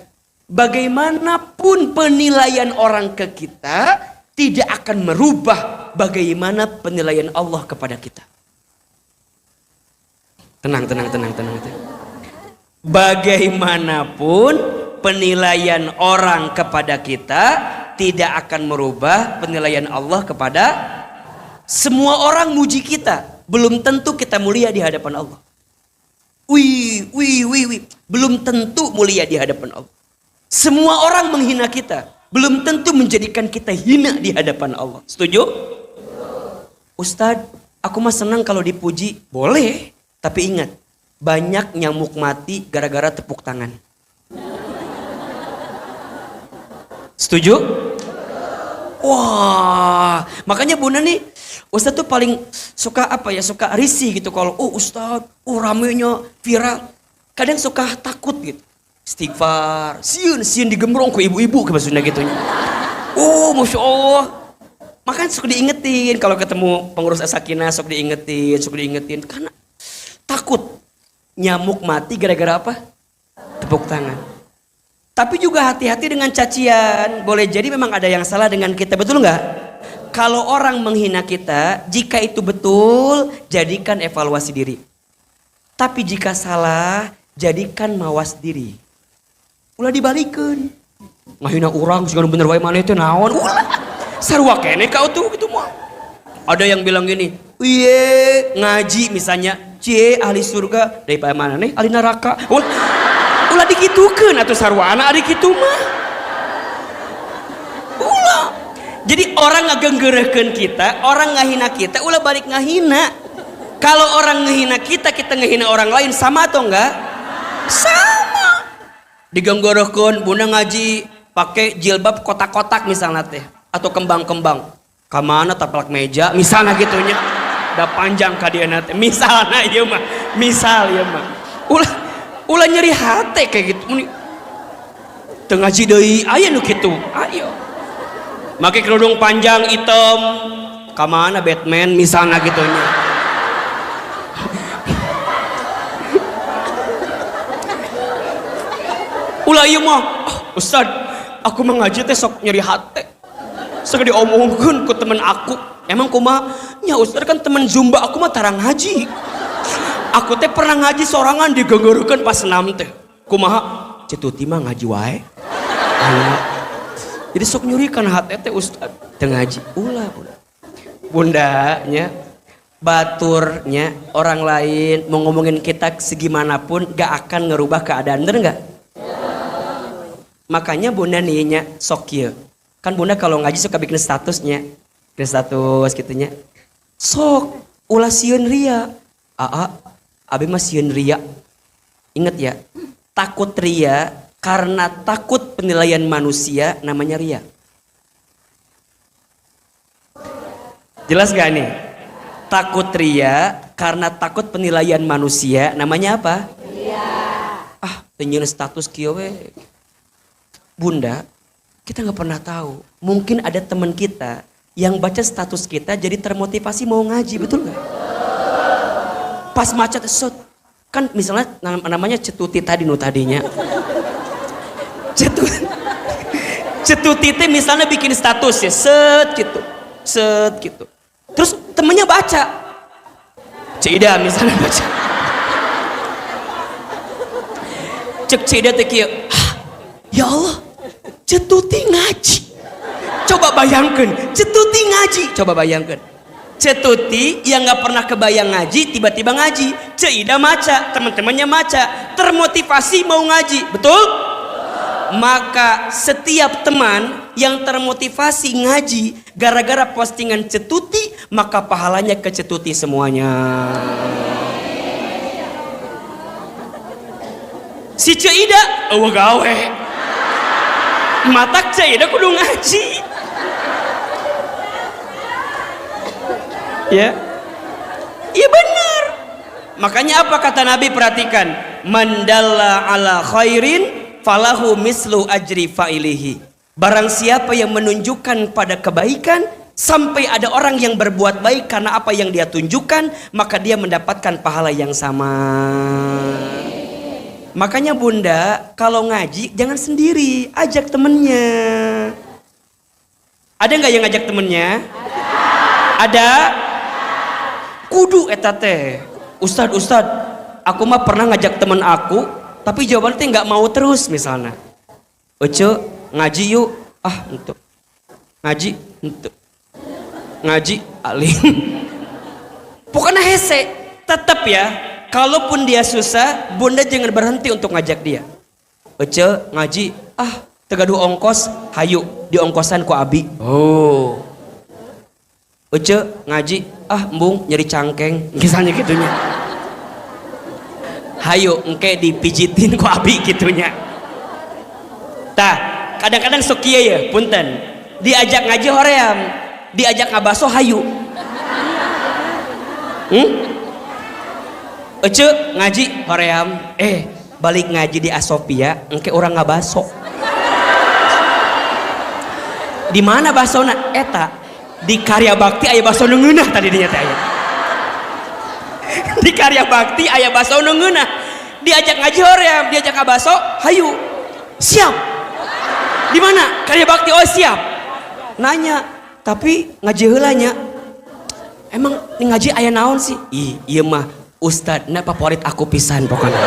bagaimanapun penilaian orang ke kita, tidak akan merubah bagaimana penilaian Allah kepada kita. Tenang. Bagaimanapun penilaian orang kepada kita, tidak akan merubah penilaian Allah kepada semua orang muji kita. Belum tentu kita mulia di hadapan Allah. Belum tentu mulia di hadapan Allah. Semua orang menghina kita, belum tentu menjadikan kita hina di hadapan Allah. Setuju? Ustadz, aku mah senang kalau dipuji. Boleh, tapi ingat, banyak nyamuk mati gara-gara tepuk tangan. Setuju? Wah, makanya Bunda nih, Ustadz tuh paling suka apa ya, suka risih gitu kalau Ustadz, ramenya viral. Kadang suka takut gitu. Istighfar, sieun digembrong ku ibu-ibu ke Sunda gitunya. Masya Allah. Makanya suka diingetin kalau ketemu pengurus As-Sakinah, suka diingetin karena takut nyamuk mati gara-gara apa? Tepuk tangan. Tapi juga hati-hati dengan cacian. Boleh jadi memang ada yang salah dengan kita, betul nggak? Kalau orang menghina kita, jika itu betul, jadikan evaluasi diri. Tapi jika salah, jadikan mawas diri. Ulah dibalikin. Ngahina orang segala bener wae maneh teh naon? Ulah. Sarua kene kau tuh gitu mah. Ada yang bilang gini, "Iye, ngaji misalnya, cie ahli surga daripada mana nih ahli neraka." Ulah dikitukeun atuh sarwana ari kitu mah. Ulah. Jadi orang ngagenggeureuhkeun kita, orang ngahina kita, ulah balik ngahina. Kalau orang ngehina kita, kita ngehina orang lain, sama atau enggak? Sama. Diganggorohkeun Bunda ngaji pakai jilbab kotak-kotak misalnya teh atau kembang-kembang. Ka mana taplak meja misalnya gitunya. Da panjang ka dieu teh. Misalna ieu mah. Misal ieu mah. Ulah nyeri hate kayak gitu. Teu ngaji deui aya nu kitu. Ayo. Make kerudung panjang hitam. Ka mana Batman misalnya gitunya. Ulah ieu mah, Ustad, aku mah ngaji teh sok nyeri hate. Sok diomongkeun ku temen aku. Emang kumaha? Nya Ustad kan temen Zumba aku mah tara ngaji. Aku teh pernah ngaji sorangan digeunggeurkeun pas senam teh. Kumaha? Cetuti mah ngaji wae. Jadi sok nyurikeun hate teh Ustad teu ngaji. Ulah. Bunda nya baturnya orang lain mau ngomongin kita segimanapun gak akan ngerubah keadaan, bener gak? Makanya Bunda nih sok kieu. Kan Bunda kalau ngaji suka bikin statusnya. Bikin status gitunya. Sok ulah sieun ria. Abi mah sieun ria. Ingat ya, takut ria karena takut penilaian manusia namanya ria. Jelas gak nih? Takut ria karena takut penilaian manusia namanya apa? Ria. Teu status kieu we. Bunda, kita nggak pernah tahu. Mungkin ada teman kita yang baca status kita jadi termotivasi mau ngaji, betul nggak? Pas macet, kan misalnya namanya cetuti tadi tadinya. Cetuti teh misalnya bikin status ya, set gitu. Terus temennya baca, Cida misalnya baca. Cek Cida teh kieu, ya Allah. Cetuti ngaji. Coba bayangkan, Cetuti ngaji. Coba bayangkan. Cetuti yang gak pernah kebayang ngaji, tiba-tiba ngaji. Ceida maca, teman-temannya maca. Termotivasi mau ngaji, betul? Maka setiap teman yang termotivasi ngaji gara-gara postingan Cetuti, maka pahalanya ke Cetuti semuanya. Si Ceida, gawe. Matak Ceida kudu ngaji. Ya. Iya benar. Makanya apa kata Nabi, perhatikan, man dalla ala khairin falahu mislu ajri fa'ilihi. Barang siapa yang menunjukkan pada kebaikan sampai ada orang yang berbuat baik karena apa yang dia tunjukkan, maka dia mendapatkan pahala yang sama. Makanya Bunda, kalau ngaji jangan sendiri, ajak temennya. Ada nggak yang ngajak temennya? Ada? Kudu eta teh. Ustad, aku mah pernah ngajak temen aku, tapi jawabannya nggak mau terus misalnya. Ece, ngaji yuk. Untuk. Ngaji, untuk. Ngaji, alim. Pokoknya hese, tetap ya. Kalaupun dia susah, Bunda jangan berhenti untuk ngajak dia. Ece ngaji, tegaduh ongkos, hayu diongkosan ku abi. Oh. Ece ngaji, embung nyeri cangkeng, misalnya gitunya. Hayu engke dipijitin ku abi gitunya. Tah, kadang-kadang sok kieu ya, punten. Diajak ngaji hoream, diajak ngabaso hayu. Ece ngaji hoream, balik ngaji di Asopia, engke orang ngabaso. Di mana basona? Eta di Karya Bakti aya baso nu ngeunah tadi dinya teh aya. Di Karya Bakti aya baso nu ngeunah. Diajak ngaji hoream, diajak ngabaso, hayu. Siap. Di mana? Karya Bakti, oh siap. Nanya, tapi ngaji heula nya. Emang nih ngaji aya naon sih? Iya mah ustadna favorit aku pisan pokoknya.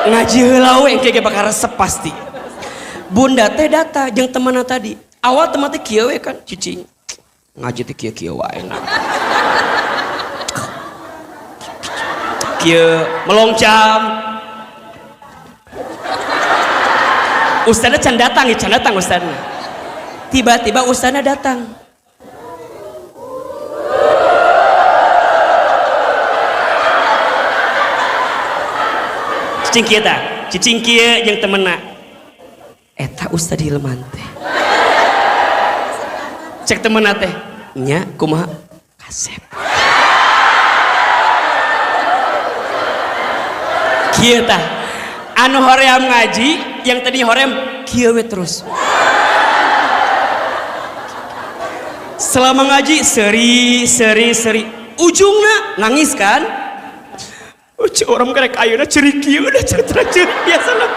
Ngaji heula we engke ge bakal resep pasti. Bunda teh data jeung temanna tadi. Awal teman teh kieu we kan cicing. Ngaji teh kieu-kieu wae na. Kieu melongcam. Ustadna can datang ustadna. Tiba-tiba ustadna datang. Cicing kieu jeung temenna. Eta Ustad Hilman teh. Cek temenna teh, nya kumaha? Kasep. Kieu tah. Anu hoream ngaji, yang tadi hoream kieu we terus. Selama ngaji seri. Ujungna nangis kan? Orang karek ayeuna ceurik kieu udah cerik biasa lah.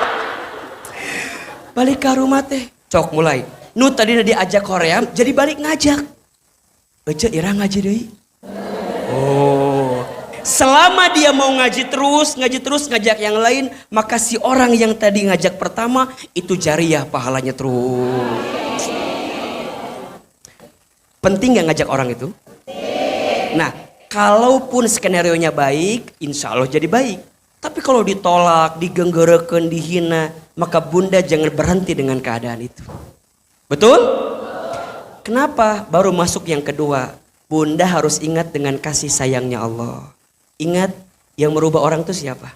Balik ke rumah teh, cok mulai. Nu tadi diajak hoream, jadi balik ngajak. Ece ira ngaji deui. Oh. Selama dia mau ngaji terus ngajak yang lain, maka si orang yang tadi ngajak pertama itu jariyah pahalanya terus. Penting gak ngajak orang itu? Nah, kalaupun skenario-nya baik, insya Allah jadi baik. Tapi kalau ditolak, digenggerekeun, dihina, maka bunda jangan berhenti dengan keadaan itu. Betul? Kenapa? Baru masuk yang kedua. Bunda harus ingat dengan kasih sayangnya Allah. Ingat, yang merubah orang itu siapa?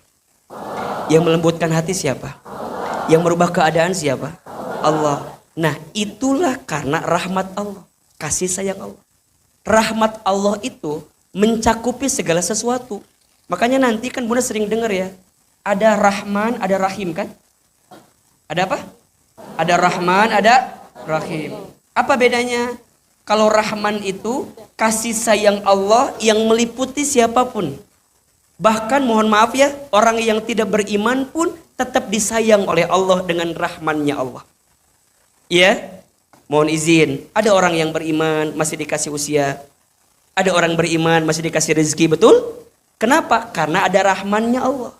Yang melembutkan hati siapa? Yang merubah keadaan siapa? Allah. Nah, itulah karena rahmat Allah. Kasih sayang Allah. Rahmat Allah itu mencakupi segala sesuatu. Makanya nanti kan bunda sering dengar ya. Ada Rahman, ada Rahim kan? Ada apa? Ada Rahman, ada Rahim. Apa bedanya? Kalau Rahman itu kasih sayang Allah yang meliputi siapapun. Bahkan mohon maaf ya, orang yang tidak beriman pun tetap disayang oleh Allah dengan rahmannya Allah. Ya, mohon izin. Ada orang yang beriman masih dikasih usia. Ada orang beriman masih dikasih rezeki, betul? Kenapa? Karena ada rahmannya Allah.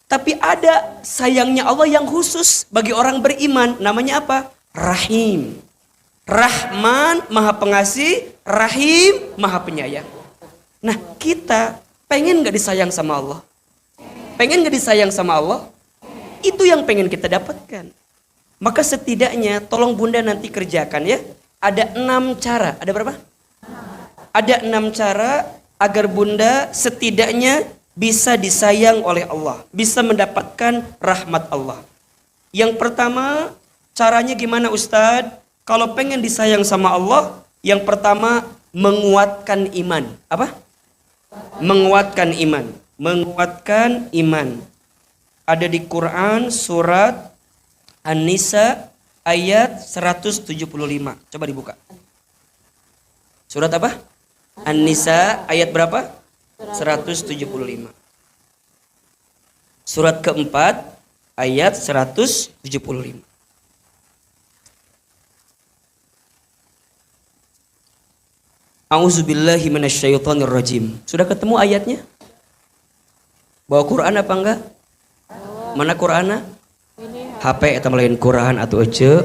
Tapi ada sayangnya Allah yang khusus bagi orang beriman. Namanya apa? Rahim. Rahman maha pengasih, Rahim maha penyayang. Nah, kita pengen gak disayang sama Allah? Pengen gak disayang sama Allah? Itu yang pengen kita dapatkan. Maka setidaknya tolong bunda nanti kerjakan ya. Ada 6 cara. Ada berapa? Ada 6 cara agar bunda setidaknya bisa disayang oleh Allah. Bisa mendapatkan rahmat Allah. Yang pertama, caranya gimana Ustadz? Kalau pengen disayang sama Allah, yang pertama menguatkan iman. Apa? Menguatkan iman. Menguatkan iman. Ada di Quran surat An-Nisa ayat 175. Coba dibuka. Surat apa? An-Nisa ayat berapa? 175. Surat keempat ayat 175. A'udzubillahi minasyaitonirrajim. Sudah ketemu ayatnya? Bawa Quran apa enggak? Mana Quranna? HP eta lain Quran atau ece.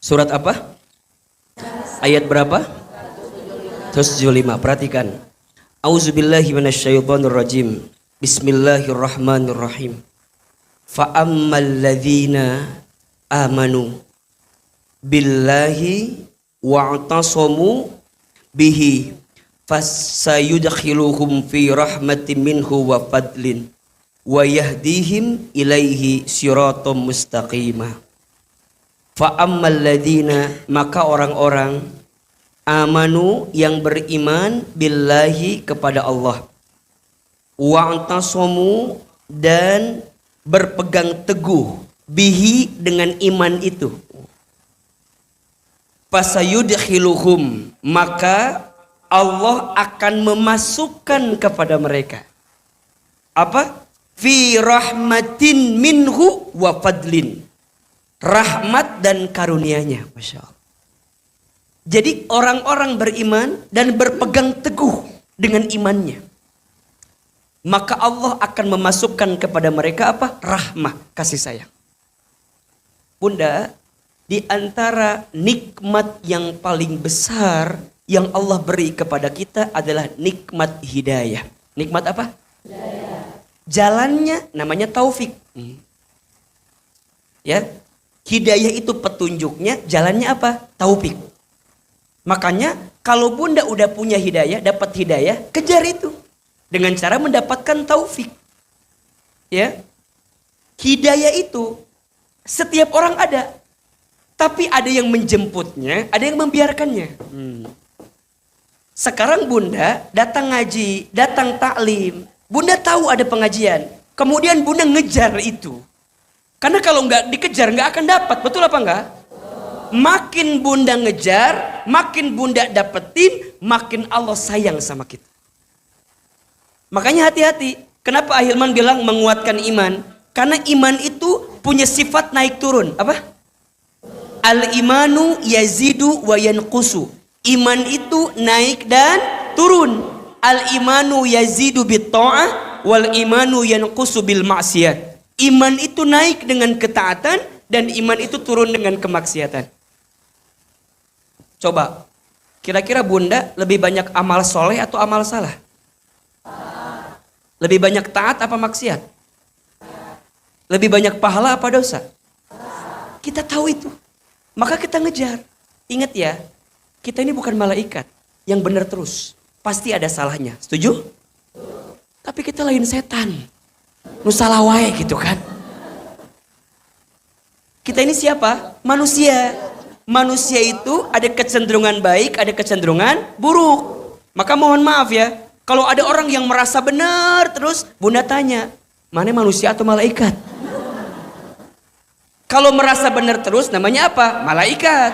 Surat apa? Ayat berapa? 175. Perhatikan. Auzubillahi minasyaitonirrajim. Bismillahirrahmanirrahim. Fa ammal ladzina amanu billahi wa'tasamu bihi fasayudkhiluhum fi rahmatin minhu wa fadlin wa yahdihim ilaihi siratal mustaqimah. Fa ammal ladzina, maka orang-orang amanu yang beriman billahi kepada Allah, wa'tasamu dan berpegang teguh bihi dengan iman itu, fasayudkhiluhum, maka Allah akan memasukkan kepada mereka apa? Fi rahmatin minhu wa fadlin, rahmat dan karunia-Nya. Masya Allah. Jadi orang-orang beriman dan berpegang teguh dengan imannya, maka Allah akan memasukkan kepada mereka apa? Rahmah, kasih sayang. Bunda, di antara nikmat yang paling besar yang Allah beri kepada kita adalah nikmat hidayah. Nikmat apa? Hidayah. Jalannya namanya taufik. Ya, hidayah itu petunjuknya, jalannya apa? Taufik. Makanya kalau bunda udah punya hidayah, dapat hidayah, kejar itu dengan cara mendapatkan taufik. Ya, hidayah itu setiap orang ada, tapi ada yang menjemputnya, ada yang membiarkannya. Sekarang bunda datang ngaji, datang taklim, bunda tahu ada pengajian, kemudian bunda ngejar itu. Karena kalau nggak dikejar nggak akan dapat, betul apa enggak? Makin bunda ngejar, makin bunda dapetin, makin Allah sayang sama kita. Makanya hati-hati. Kenapa Ahilman bilang menguatkan iman? Karena iman itu punya sifat naik turun. Apa? Al-imanu yazidu wa yanqusu. Iman itu naik dan turun. Al-imanu yazidu bit ta'ah wal imanu yanqusu bil maksiyat. Iman itu naik dengan ketaatan dan iman itu turun dengan kemaksiatan. Coba, kira-kira bunda lebih banyak amal soleh atau amal salah? Lebih banyak taat apa maksiat? Lebih banyak pahala apa dosa? Kita tahu itu, maka kita ngejar. Ingat ya, kita ini bukan malaikat yang benar terus. Pasti ada salahnya, setuju? Tapi kita lain setan. Nusalawai gitu kan. Kita ini siapa? Manusia. Manusia itu ada kecenderungan baik, ada kecenderungan buruk. Maka mohon maaf ya, kalau ada orang yang merasa benar terus, bunda tanya, mana manusia atau malaikat? Kalau merasa benar terus namanya apa? Malaikat.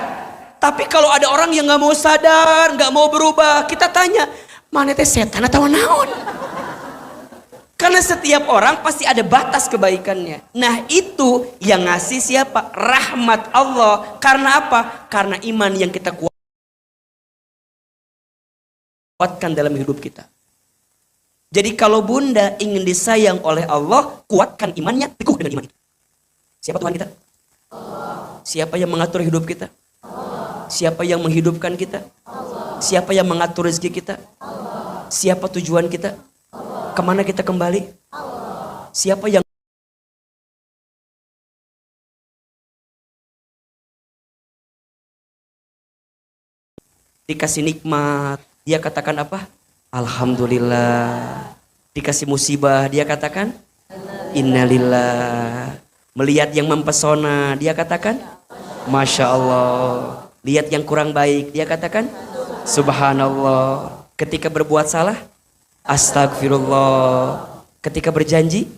Tapi kalau ada orang yang gak mau sadar, gak mau berubah, kita tanya, mana teh setan atau naon? Karena setiap orang pasti ada batas kebaikannya. Nah itu yang ngasih siapa? Rahmat Allah. Karena apa? Karena iman yang kita kuatkan dalam hidup kita. Jadi kalau bunda ingin disayang oleh Allah, kuatkan imannya, teguh dengan iman itu. Siapa Tuhan kita? Siapa yang mengatur hidup kita? Siapa yang menghidupkan kita? Siapa yang mengatur rezeki kita? Siapa tujuan kita? Kemana kita kembali? Siapa yang dikasih nikmat, dia katakan apa? Alhamdulillah. Dikasih musibah, dia katakan innalillah. Melihat yang mempesona, dia katakan Masya Allah. Lihat yang kurang baik, dia katakan Subhanallah. Ketika berbuat salah, Astagfirullah. Ketika berjanji,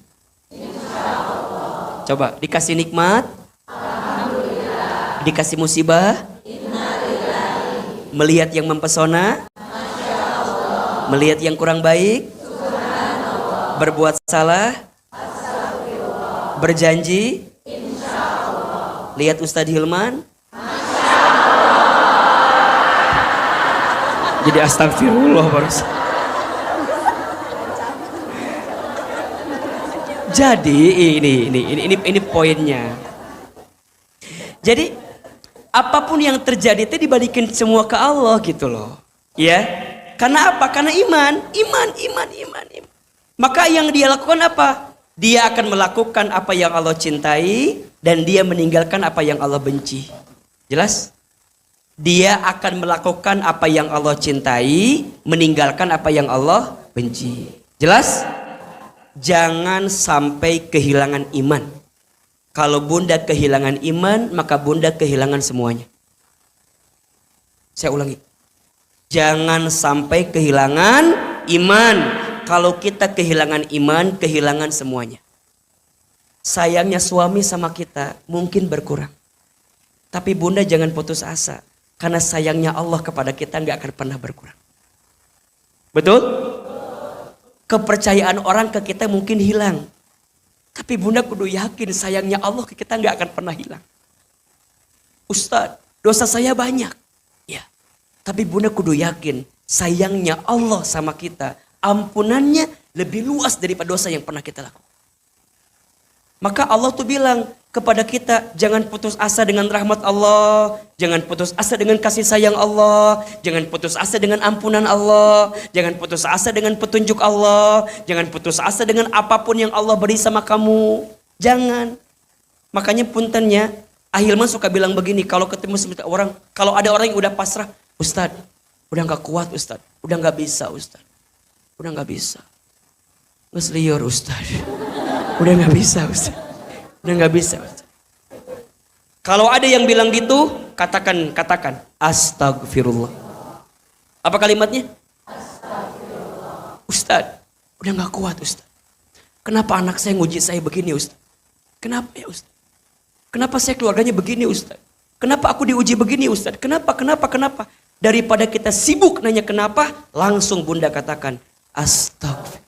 Insyaallah. Coba, dikasih nikmat, Alhamdulillah. Dikasih musibah, Innalillahi. Melihat yang mempesona, Masya Allah. Melihat yang kurang baik, Subhanallah. Berbuat salah, Astagfirullah. Berjanji, Insyaallah. Lihat Ustadz Hilman, Masya Allah. Jadi astagfirullah barusan. Jadi ini poinnya. Jadi Apapun yang terjadi itu dibalikin semua ke Allah gitu loh. Ya. Karena apa? Karena iman. Maka yang dia lakukan apa? Dia akan melakukan apa yang Allah cintai dan dia meninggalkan apa yang Allah benci. Jelas? Dia akan melakukan apa yang Allah cintai, meninggalkan apa yang Allah benci. Jelas? Jangan sampai kehilangan iman. Kalau bunda kehilangan iman, maka bunda kehilangan semuanya. Saya ulangi. Jangan sampai kehilangan iman. Kalau kita kehilangan iman, kehilangan semuanya. Sayangnya suami sama kita mungkin berkurang. Tapi bunda jangan putus asa. Karena sayangnya Allah kepada kita nggak akan pernah berkurang. Betul? Kepercayaan orang ke kita mungkin hilang. Tapi bunda kudu yakin sayangnya Allah ke kita nggak akan pernah hilang. Ustadz, dosa saya banyak. Ya. Tapi bunda kudu yakin sayangnya Allah sama kita. Ampunannya lebih luas daripada dosa yang pernah kita lakukan. Maka Allah tuh bilang kepada kita, jangan putus asa dengan rahmat Allah, jangan putus asa dengan kasih sayang Allah, jangan putus asa dengan ampunan Allah, jangan putus asa dengan petunjuk Allah, jangan putus asa dengan apapun yang Allah beri sama kamu. Jangan. Makanya puntennya, Ahilman suka bilang begini, kalau ketemu orang, kalau ada orang yang udah pasrah, Ustadz, udah gak kuat Ustadz, udah gak bisa Ustadz, udah gak bisa. Nges liur Ustadz. Udah gak bisa Ustaz. Udah gak bisa Ustaz. Kalau ada yang bilang gitu, katakan astagfirullah. Apa kalimatnya? Astagfirullah. Ustaz, udah gak kuat Ustaz. Kenapa anak saya nguji saya begini Ustaz? Kenapa ya Ustaz? Kenapa saya keluarganya begini Ustaz? Kenapa aku diuji begini Ustaz? Kenapa? Daripada kita sibuk nanya kenapa, langsung bunda katakan astagfirullah.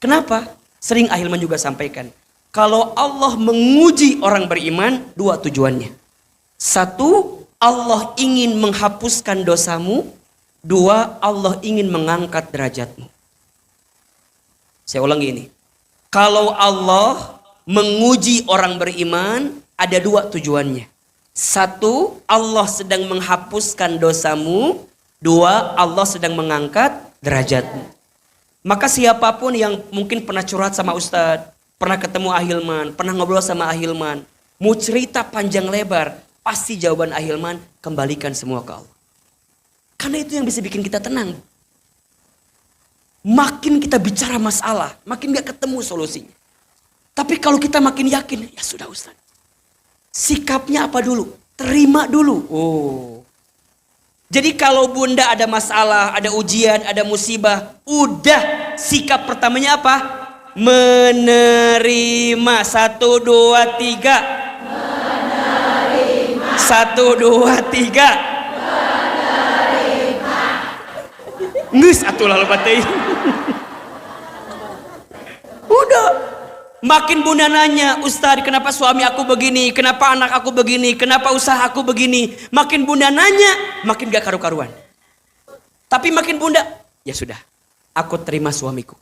Kenapa? Sering Ahilman juga sampaikan. Kalau Allah menguji orang beriman, dua tujuannya. Satu, Allah ingin menghapuskan dosamu. Dua, Allah ingin mengangkat derajatmu. Saya ulangi ini. Kalau Allah menguji orang beriman, ada dua tujuannya. Satu, Allah sedang menghapuskan dosamu. Dua, Allah sedang mengangkat derajatmu. Maka siapapun yang mungkin pernah curhat sama Ustadz, pernah ketemu Ahilman, pernah ngobrol sama Ahilman, mau cerita panjang lebar, pasti jawaban Ahilman, kembalikan semua ke Allah. Karena itu yang bisa bikin kita tenang. Makin kita bicara masalah, makin gak ketemu solusinya. Tapi kalau kita makin yakin, ya sudah Ustadz. Sikapnya apa dulu? Terima dulu. Oh. Jadi kalau bunda ada masalah, ada ujian, ada musibah, udah sikap pertamanya apa? Menerima. 1, 2, 3. Menerima. 1, 2, 3. Menerima. Nges atuh lalu batei. Udah. Makin bunda nanya, Ustadz kenapa suami aku begini, kenapa anak aku begini, kenapa usaha aku begini. Makin bunda nanya, makin gak karu-karuan. Tapi makin bunda, ya sudah, aku terima suamiku.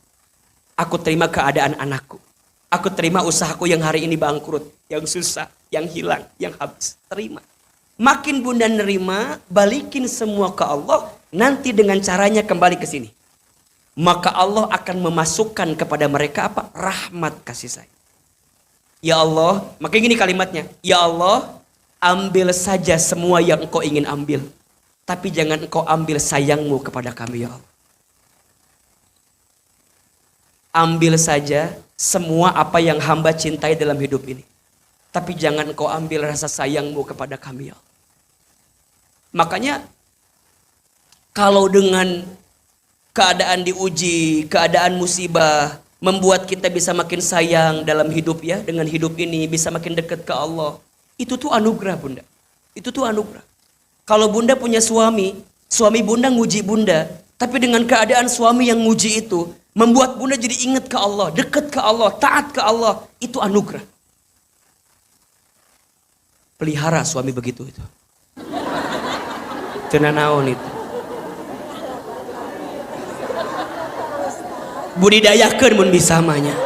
Aku terima keadaan anakku. Aku terima usahaku yang hari ini bangkrut, yang susah, yang hilang, yang habis. Terima. Makin bunda nerima, balikin semua ke Allah, nanti dengan caranya kembali ke sini. Maka Allah akan memasukkan kepada mereka apa? Rahmat kasih sayang. Ya Allah, makanya gini kalimatnya. Ya Allah, ambil saja semua yang engkau ingin ambil. Tapi jangan engkau ambil sayangmu kepada kami ya Allah. Ambil saja semua apa yang hamba cintai dalam hidup ini. Tapi jangan engkau ambil rasa sayangmu kepada kami ya Allah. Makanya kalau dengan keadaan diuji, keadaan musibah, membuat kita bisa makin sayang dalam hidup ya, dengan hidup ini bisa makin dekat ke Allah. Itu tuh anugerah bunda. Itu tuh anugerah. Kalau bunda punya suami bunda nguji bunda, tapi dengan keadaan suami yang nguji itu, membuat bunda jadi ingat ke Allah, dekat ke Allah, taat ke Allah, itu anugerah. Pelihara suami begitu itu. Tenanaon itu. Budidayakeun mun bisa mahnya.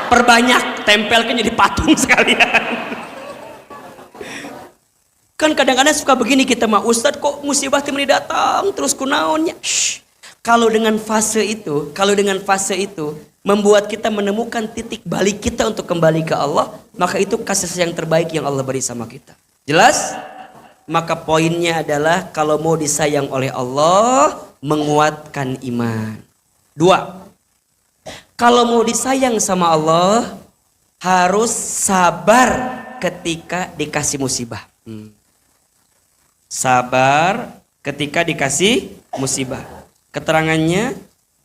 Perbanyak, tempelkan jadi patung sekalian. Kan kadang-kadang suka begini kita mah, Ustadz kok musibah timni datang terus kunaonnya. Kalau dengan fase itu membuat kita menemukan titik balik kita untuk kembali ke Allah, maka itu kasih sayang terbaik yang Allah beri sama kita. Jelas? Maka poinnya adalah kalau mau disayang oleh Allah, menguatkan iman. 2. Kalau mau disayang sama Allah, harus sabar ketika dikasih musibah. Sabar ketika dikasih musibah. Keterangannya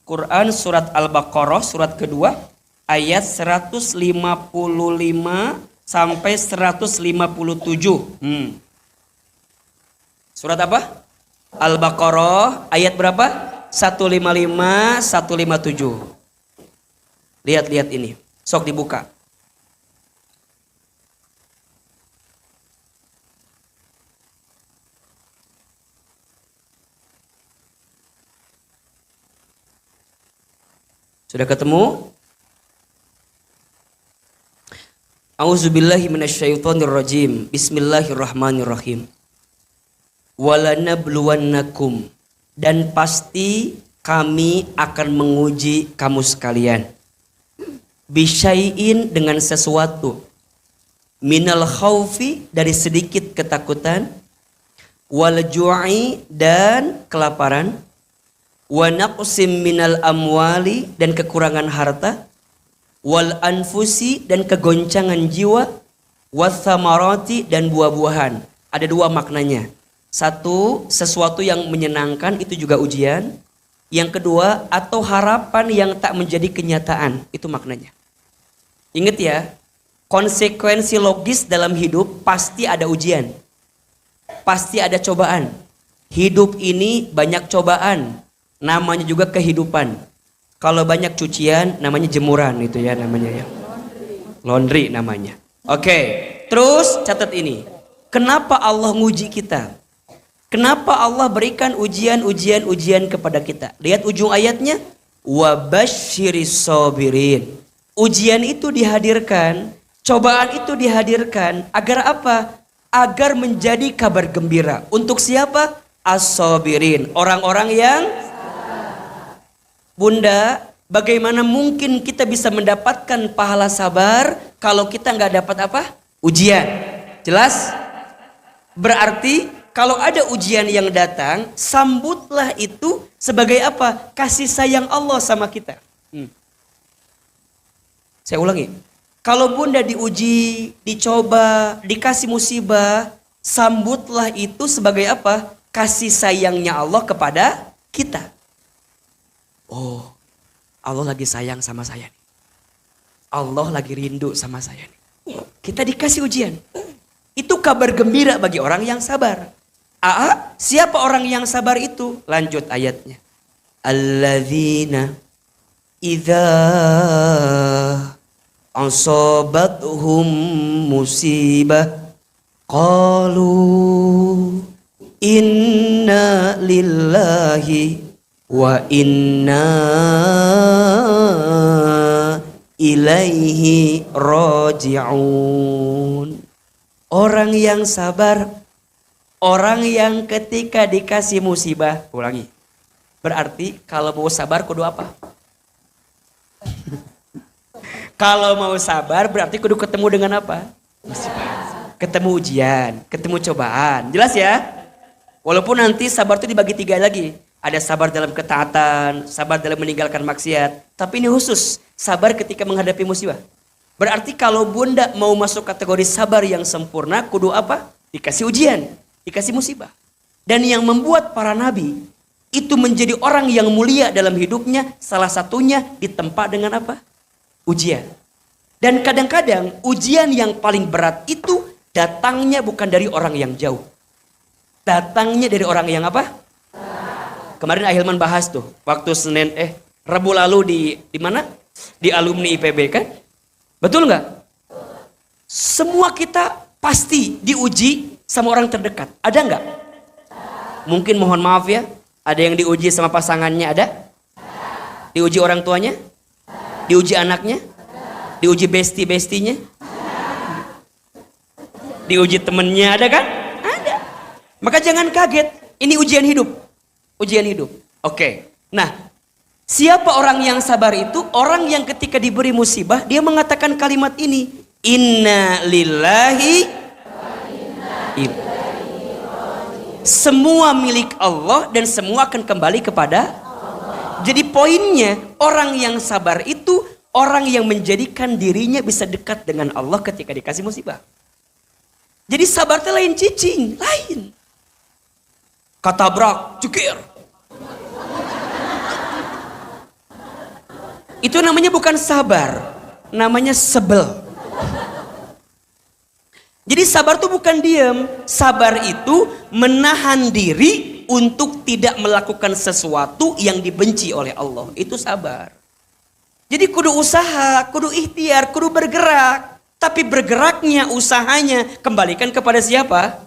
Quran surat Al-Baqarah surat kedua ayat 155 sampai 157. Surat apa? Al-Baqarah ayat berapa? 155 157. Lihat ini. Sok dibuka. Sudah ketemu? A'udzubillahi minasyaitonirrajim. Bismillahirrahmanirrahim. Walanabluwannakum, dan pasti kami akan menguji kamu sekalian. Bisyai'in, dengan sesuatu. Minal khaufi, dari sedikit ketakutan. Wal ju'i, dan kelaparan. Wa naqsim minal amwali, dan kekurangan harta. Wal anfusi, dan kegoncangan jiwa. Wath thamarati, dan buah-buahan. Ada 2 maknanya. 1, sesuatu yang menyenangkan, itu juga ujian. Yang kedua, atau harapan yang tak menjadi kenyataan, itu maknanya. Ingat ya, konsekuensi logis dalam hidup pasti ada ujian. Pasti ada cobaan. Hidup ini banyak cobaan. Namanya juga kehidupan. Kalau banyak cucian namanya jemuran, itu ya namanya ya. Laundry namanya. Oke, terus catat ini. Kenapa Allah nguji kita? Kenapa Allah berikan ujian kepada kita? Lihat ujung ayatnya. Wabasyiris sabirin. Ujian itu dihadirkan, cobaan itu dihadirkan agar apa? Agar menjadi kabar gembira. Untuk siapa? As-sabirin. Orang-orang yang Bunda, bagaimana mungkin kita bisa mendapatkan pahala sabar kalau kita nggak dapat apa? Ujian. Jelas? Berarti kalau ada ujian yang datang, sambutlah itu sebagai apa? Kasih sayang Allah sama kita. Saya ulangi. Kalau Bunda diuji, dicoba, dikasih musibah, sambutlah itu sebagai apa? Kasih sayangnya Allah kepada kita. Oh, Allah lagi sayang sama saya nih. Allah lagi rindu sama saya nih. Kita dikasih ujian. Itu kabar gembira bagi orang yang sabar. Siapa orang yang sabar itu? Lanjut ayatnya. Alladzina idza asabatuhum musibah qalu inna lillahi wa inna ilaihi raji'un. Orang yang sabar, orang yang ketika dikasih musibah, ulangi. Berarti kalau mau sabar kudu apa? Kalau mau sabar berarti kudu ketemu dengan apa? Musibah. Ketemu ujian, ketemu cobaan. Jelas ya? Walaupun nanti sabar itu dibagi 3 lagi. Ada sabar dalam ketaatan, sabar dalam meninggalkan maksiat. Tapi ini khusus, sabar ketika menghadapi musibah. Berarti kalau Bunda mau masuk kategori sabar yang sempurna, kudu apa? Dikasih ujian, dikasih musibah. Dan yang membuat para nabi itu menjadi orang yang mulia dalam hidupnya, salah satunya ditempa dengan apa? Ujian. Dan kadang-kadang ujian yang paling berat itu datangnya bukan dari orang yang jauh. Datangnya dari orang yang apa? Kemarin Ahilman bahas tuh, waktu Rabu lalu di mana? Di alumni IPB kan? Betul nggak? Semua kita pasti diuji sama orang terdekat. Ada nggak? Mungkin mohon maaf ya, ada yang diuji sama pasangannya, ada? Diuji orang tuanya? Diuji anaknya? Diuji besti-bestinya? Diuji temennya, ada kan? Ada. Maka jangan kaget, ini ujian hidup. Ujian hidup. Oke. Nah, siapa orang yang sabar itu? Orang yang ketika diberi musibah, dia mengatakan kalimat ini. Inna lillahi. Semua milik Allah dan semua akan kembali kepada Allah. Jadi poinnya, orang yang sabar itu orang yang menjadikan dirinya bisa dekat dengan Allah ketika dikasih musibah. Jadi sabar itu lain cicing, lain. Katabrak, cukir. Itu namanya bukan sabar, namanya sebel. Jadi sabar itu bukan diam, sabar itu menahan diri untuk tidak melakukan sesuatu yang dibenci oleh Allah. Itu sabar. Jadi kudu usaha, kudu ikhtiar, kudu bergerak. Tapi bergeraknya, usahanya kembalikan kepada siapa?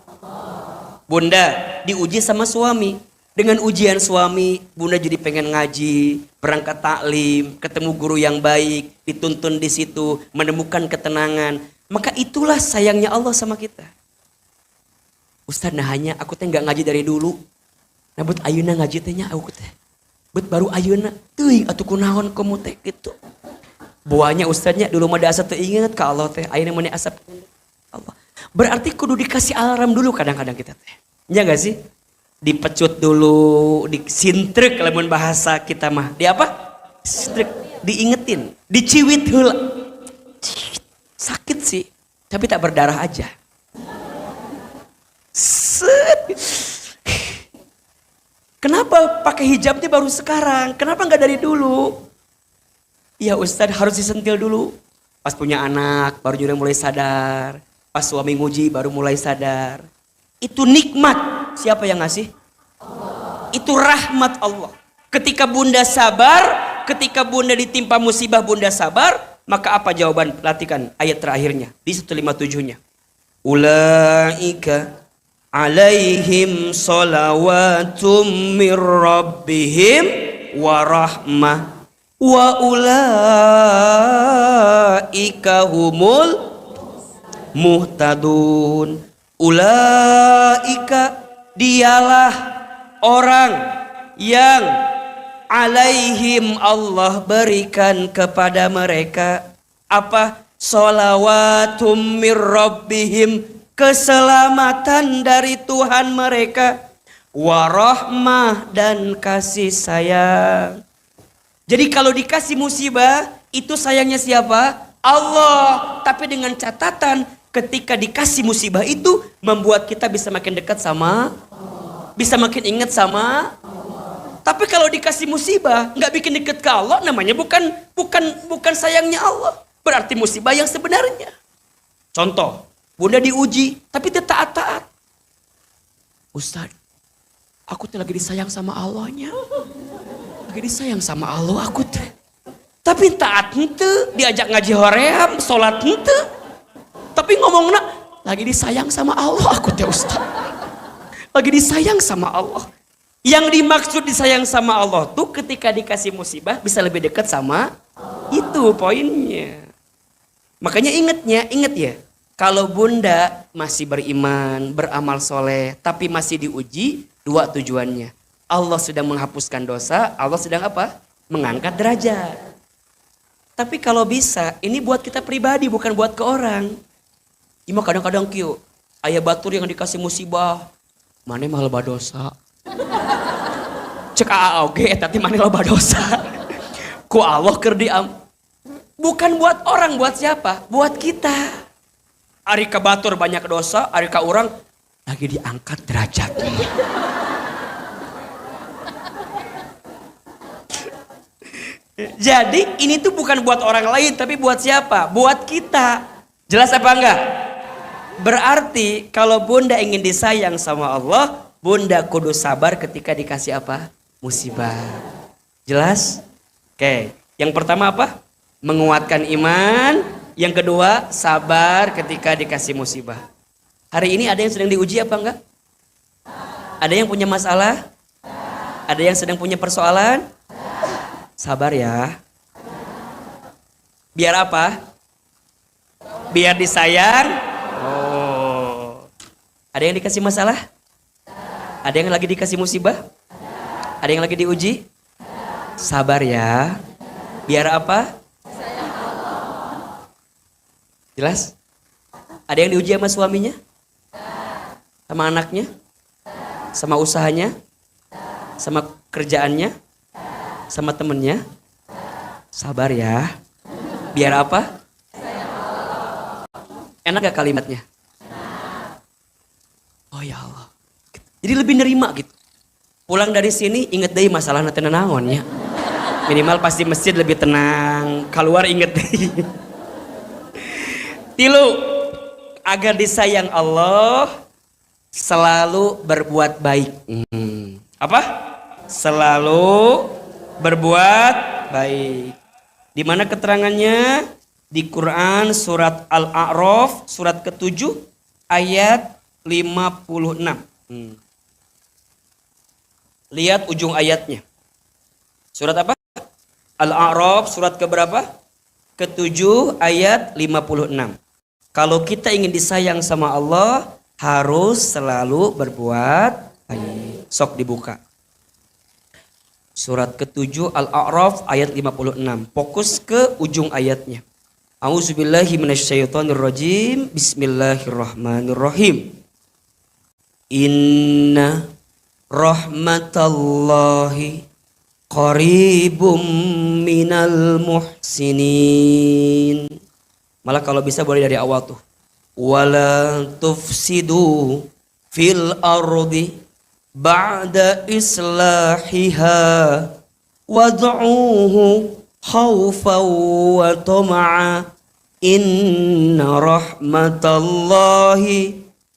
Bunda diuji sama suami. Dengan ujian suami, bunda jadi pengen ngaji, berangkat taklim, ketemu guru yang baik, dituntun di situ, menemukan ketenangan. Maka itulah sayangnya Allah sama kita. Ustaz nah hanya aku teh nggak ngaji dari dulu. Nah bet ayeuna ngaji tehnya aku teh. Bet baru ayeuna teuing atuh kunaon kamu teh gitu. Buahnya ustaznya dulu mah asa teu inget ka Allah teh, ayeuna mah asap Allah. Berarti kudu dikasih alarm dulu kadang-kadang kita teh. Ya enggak sih? Dipecut dulu, disintrek lamun bahasa kita mah. Di apa? Sintrek, diingetin, diciwit heula. Sakit sih, tapi tak berdarah aja. Set. Kenapa pakai hijabnya baru sekarang? Kenapa nggak dari dulu? Ya Ustadz harus disentil dulu. Pas punya anak baru juga mulai sadar. Pas suami nguji baru mulai sadar. Itu nikmat. Siapa yang ngasih? Allah. Itu rahmat Allah. Ketika bunda sabar, ketika bunda ditimpa musibah bunda sabar. Maka apa jawaban? Perhatikan ayat terakhirnya. Di 157-nya. Ulaika alaihim salawatum mir rabbihim wa rahmah. Wa ulaika humul muhtadun. Ulaika dialah orang yang alaihim Allah berikan kepada mereka apa? Sholawatum mir rabbihim, keselamatan dari Tuhan mereka, warahmah dan kasih sayang. Jadi kalau dikasih musibah itu sayangnya siapa? Allah. Tapi dengan catatan ketika dikasih musibah itu membuat kita bisa makin dekat sama Allah. Bisa makin ingat sama Allah. Tapi kalau dikasih musibah nggak bikin dekat ke Allah, namanya bukan sayangnya Allah. Berarti musibah yang sebenarnya. Contoh, bunda diuji tapi dia taat-taat. Ustaz, aku tuh lagi disayang sama Allahnya. Lagi disayang sama Allah aku tuh. Tapi taat henteu, diajak ngaji hoream, sholat henteu. Tapi ngomongna lagi disayang sama Allah aku teh Ustaz. Lagi disayang sama Allah. Yang dimaksud disayang sama Allah tuh ketika dikasih musibah bisa lebih dekat sama Allah. Itu poinnya. Makanya ingat ya. Kalau bunda masih beriman, beramal soleh, tapi masih diuji, dua tujuannya. Allah sedang menghapuskan dosa, Allah sedang apa? Mengangkat derajat. Tapi kalau bisa, ini buat kita pribadi, bukan buat ke orang. Ima kadang-kadang kieu, aya batur yang dikasih musibah, mana mah loba dosa. Cek oge tapi mana loba dosa. Ku Allah keur diam. Bukan buat orang, buat siapa? Buat kita. Ari ka batur banyak dosa, ari ka urang lagi diangkat derajatnya. Jadi ini tuh bukan buat orang lain tapi buat siapa? Buat kita. Jelas apa enggak? Berarti kalau bunda ingin disayang sama Allah, bunda kudu sabar ketika dikasih apa? Musibah. Jelas? Oke. Yang pertama apa? Menguatkan iman. Yang kedua, sabar ketika dikasih musibah. Hari ini ada yang sedang diuji apa enggak? Ada yang punya masalah? Ada yang sedang punya persoalan? Sabar ya. Biar apa? Biar disayang. Oh. Ada yang dikasih masalah? Ada yang lagi dikasih musibah? Ada yang lagi diuji? Sabar ya. Biar apa? Jelas? Ada yang diuji sama suaminya? Sama anaknya? Sama usahanya? Sama kerjaannya? Sama temennya? Sabar ya. Biar apa? Enak gak kalimatnya? Oh ya Allah. Jadi lebih nerima gitu. Pulang dari sini inget deh masalah nanti naonnya. Minimal pasti masjid lebih tenang. Keluar inget deh. Tilu, agar disayang Allah selalu berbuat baik. Apa? Selalu berbuat baik. Di mana keterangannya? Di Quran surat Al-A'raf surat ke-7 ayat 56. Lihat ujung ayatnya. Surat apa? Al-A'raf surat keberapa? Ke-7 ayat 56. Kalau kita ingin disayang sama Allah, harus selalu berbuat baik. Sok dibuka. Surat ke-7 Al-A'raf ayat 56. Fokus ke ujung ayatnya. A'udzubillahi minasyaitonirrajim. Bismillahirrahmanirrahim. Inna rahmatallahi qaribum minal muhsinin. Malah kalau bisa boleh dari awal tuh. Wala tufsidu fil ardi ba'da islahiha wad'uhu khawfan wa tama'a inna rahmatallahi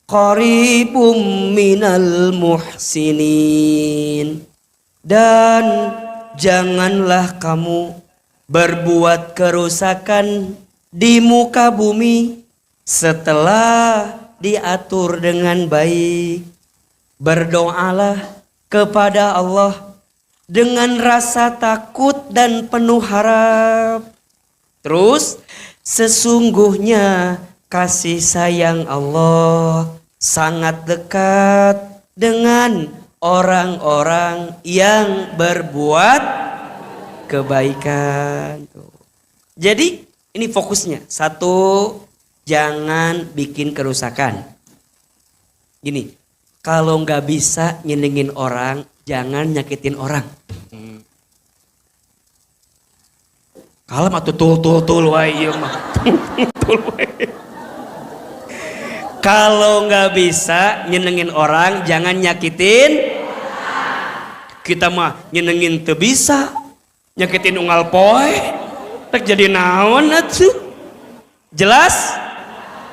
qaribum minal muhsinin. Dan janganlah kamu berbuat kerusakan di muka bumi setelah diatur dengan baik. Berdoalah kepada Allah dengan rasa takut dan penuh harap. Terus, sesungguhnya kasih sayang Allah sangat dekat dengan orang-orang yang berbuat kebaikan. Jadi ini fokusnya. Satu, jangan bikin kerusakan. Gini, kalau nggak bisa nyenengin orang, jangan nyakitin orang. Kalem atuh tul wae ieu mah. Kalau nggak bisa nyenengin orang, jangan nyakitin. Kita mah nyenengin teu bisa, nyakitin unggal poe. Tak jadi naon atuh. Jelas?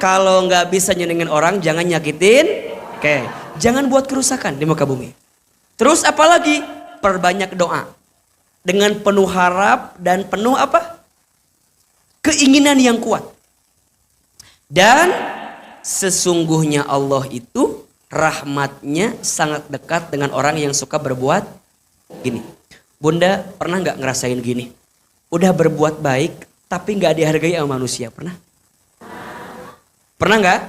Kalau nggak bisa nyenengin orang, jangan nyakitin. Oke, jangan buat kerusakan di muka bumi. Terus apalagi? Perbanyak doa. Dengan penuh harap dan penuh apa? Keinginan yang kuat. Dan sesungguhnya Allah itu rahmatnya sangat dekat dengan orang yang suka berbuat gini. Bunda pernah nggak ngerasain gini? Udah berbuat baik tapi nggak dihargai sama manusia, pernah? Pernah nggak?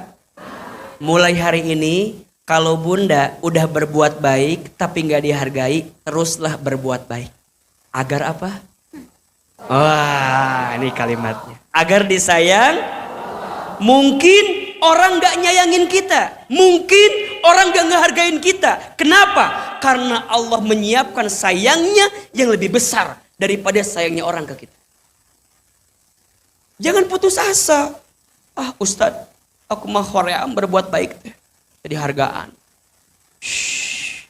Mulai hari ini kalau bunda udah berbuat baik tapi nggak dihargai, teruslah berbuat baik. Agar apa? Wah, ini kalimatnya. Agar disayang. Mungkin orang nggak nyayangin kita, mungkin orang nggak ngehargain kita. Kenapa? Karena Allah menyiapkan sayangnya yang lebih besar daripada sayangnya orang ke kita. Jangan putus asa. Ah Ustadz, aku mah hoream berbuat baik teh. Jadi hargaan. Shhh.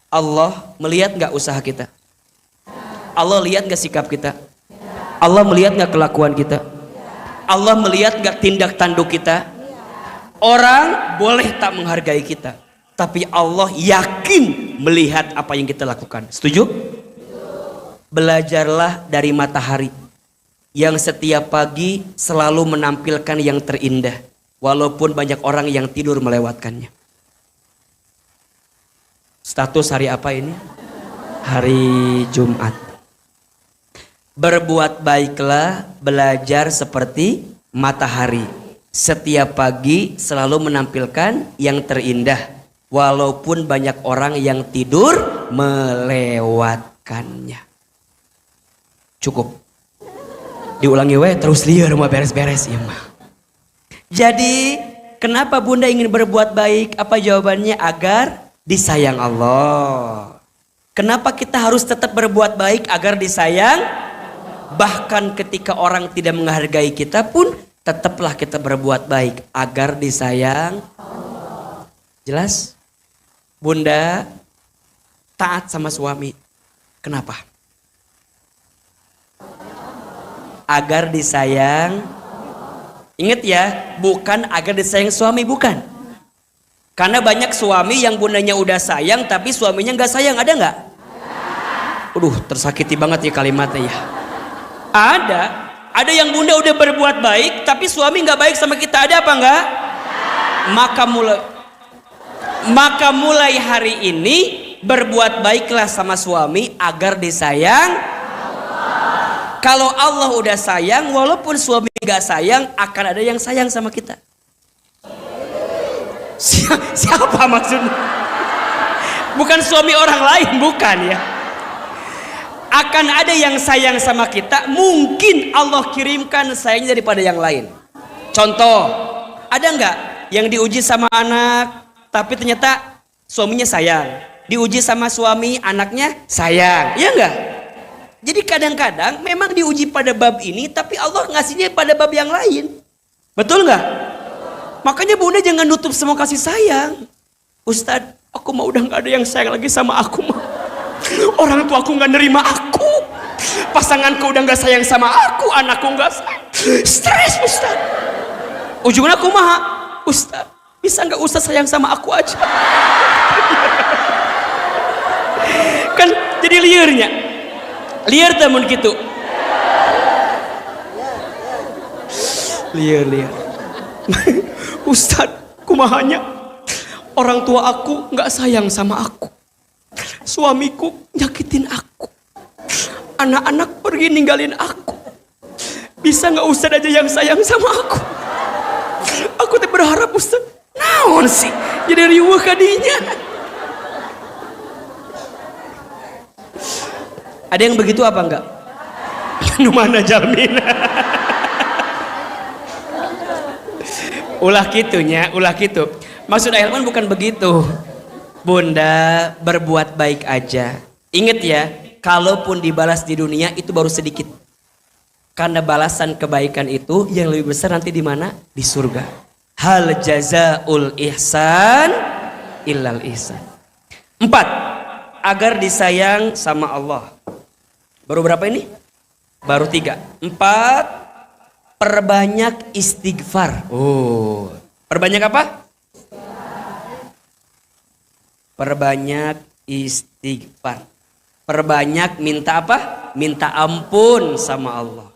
Allah melihat nggak usaha kita? Allah lihat nggak sikap kita? Allah melihat nggak kelakuan kita? Allah melihat nggak tindak tanduk kita? Orang boleh tak menghargai kita, tapi Allah yakin melihat apa yang kita lakukan. Setuju? Belajarlah dari matahari yang setiap pagi selalu menampilkan yang terindah, walaupun banyak orang yang tidur melewatkannya. Status hari apa ini? Hari Jumat. Berbuat baiklah, belajar seperti matahari. Setiap pagi selalu menampilkan yang terindah, Walaupun banyak orang yang tidur melewatkannya. Cukup. Diulangi terus liar mah beres-beres ya mah. Jadi kenapa bunda ingin berbuat baik? Apa jawabannya? Agar disayang Allah. Kenapa kita harus tetap berbuat baik agar disayang? Bahkan ketika orang tidak menghargai kita pun tetaplah kita berbuat baik agar disayang. Jelas? Bunda taat sama suami. Kenapa? Agar disayang. Ingat ya, bukan agar disayang suami, bukan. Karena banyak suami yang bundanya udah sayang tapi suaminya nggak sayang, ada nggak? Aduh, tersakiti banget ya kalimatnya ya. Ada yang bunda udah berbuat baik tapi suami nggak baik sama kita, ada apa nggak? Maka mulai hari ini berbuat baiklah sama suami agar disayang. Kalau Allah udah sayang, walaupun suami gak sayang, akan ada yang sayang sama kita. Siapa maksudnya? Bukan suami orang lain, bukan ya. Akan ada yang sayang sama kita, mungkin Allah kirimkan sayangnya daripada yang lain. Contoh, ada nggak yang diuji sama anak, tapi ternyata suaminya sayang. Diuji sama suami, anaknya sayang, iya nggak? Jadi kadang-kadang memang diuji pada bab ini, tapi Allah ngasihnya pada bab yang lain. Betul nggak? Makanya bunda jangan nutup semua kasih sayang. Ustadz, aku mah udah nggak ada yang sayang lagi sama aku mah. Orang tua aku nggak nerima aku. Pasanganku udah nggak sayang sama aku, anakku nggak sayang. Stres Ustadz. Ujungnya aku mah, Ustadz, bisa nggak Ustadz sayang sama aku aja? Kan jadi liarnya. Liar temen gitu. Liar. Ustadz, kumahanya orang tua aku nggak sayang sama aku. Suamiku nyakitin aku. Anak-anak pergi ninggalin aku. Bisa nggak Ustadz aja yang sayang sama aku? Aku tuh berharap Ustadz. Naon sih? Jadi riuh kadinya. Ada yang begitu apa enggak? Nu mana jamin? Ulah kitunya, ulah kitu. Maksud Ailman bukan begitu. Bunda berbuat baik aja. Ingat ya, kalaupun dibalas di dunia itu baru sedikit. Karena balasan kebaikan itu yang lebih besar nanti di mana? Di surga. Hal jazaul ihsan illal ihsan. 4. Agar disayang sama Allah. Baru berapa ini? Baru 3. 4. Perbanyak istighfar. Oh, perbanyak apa? Perbanyak istighfar. Perbanyak minta apa? Minta ampun sama Allah.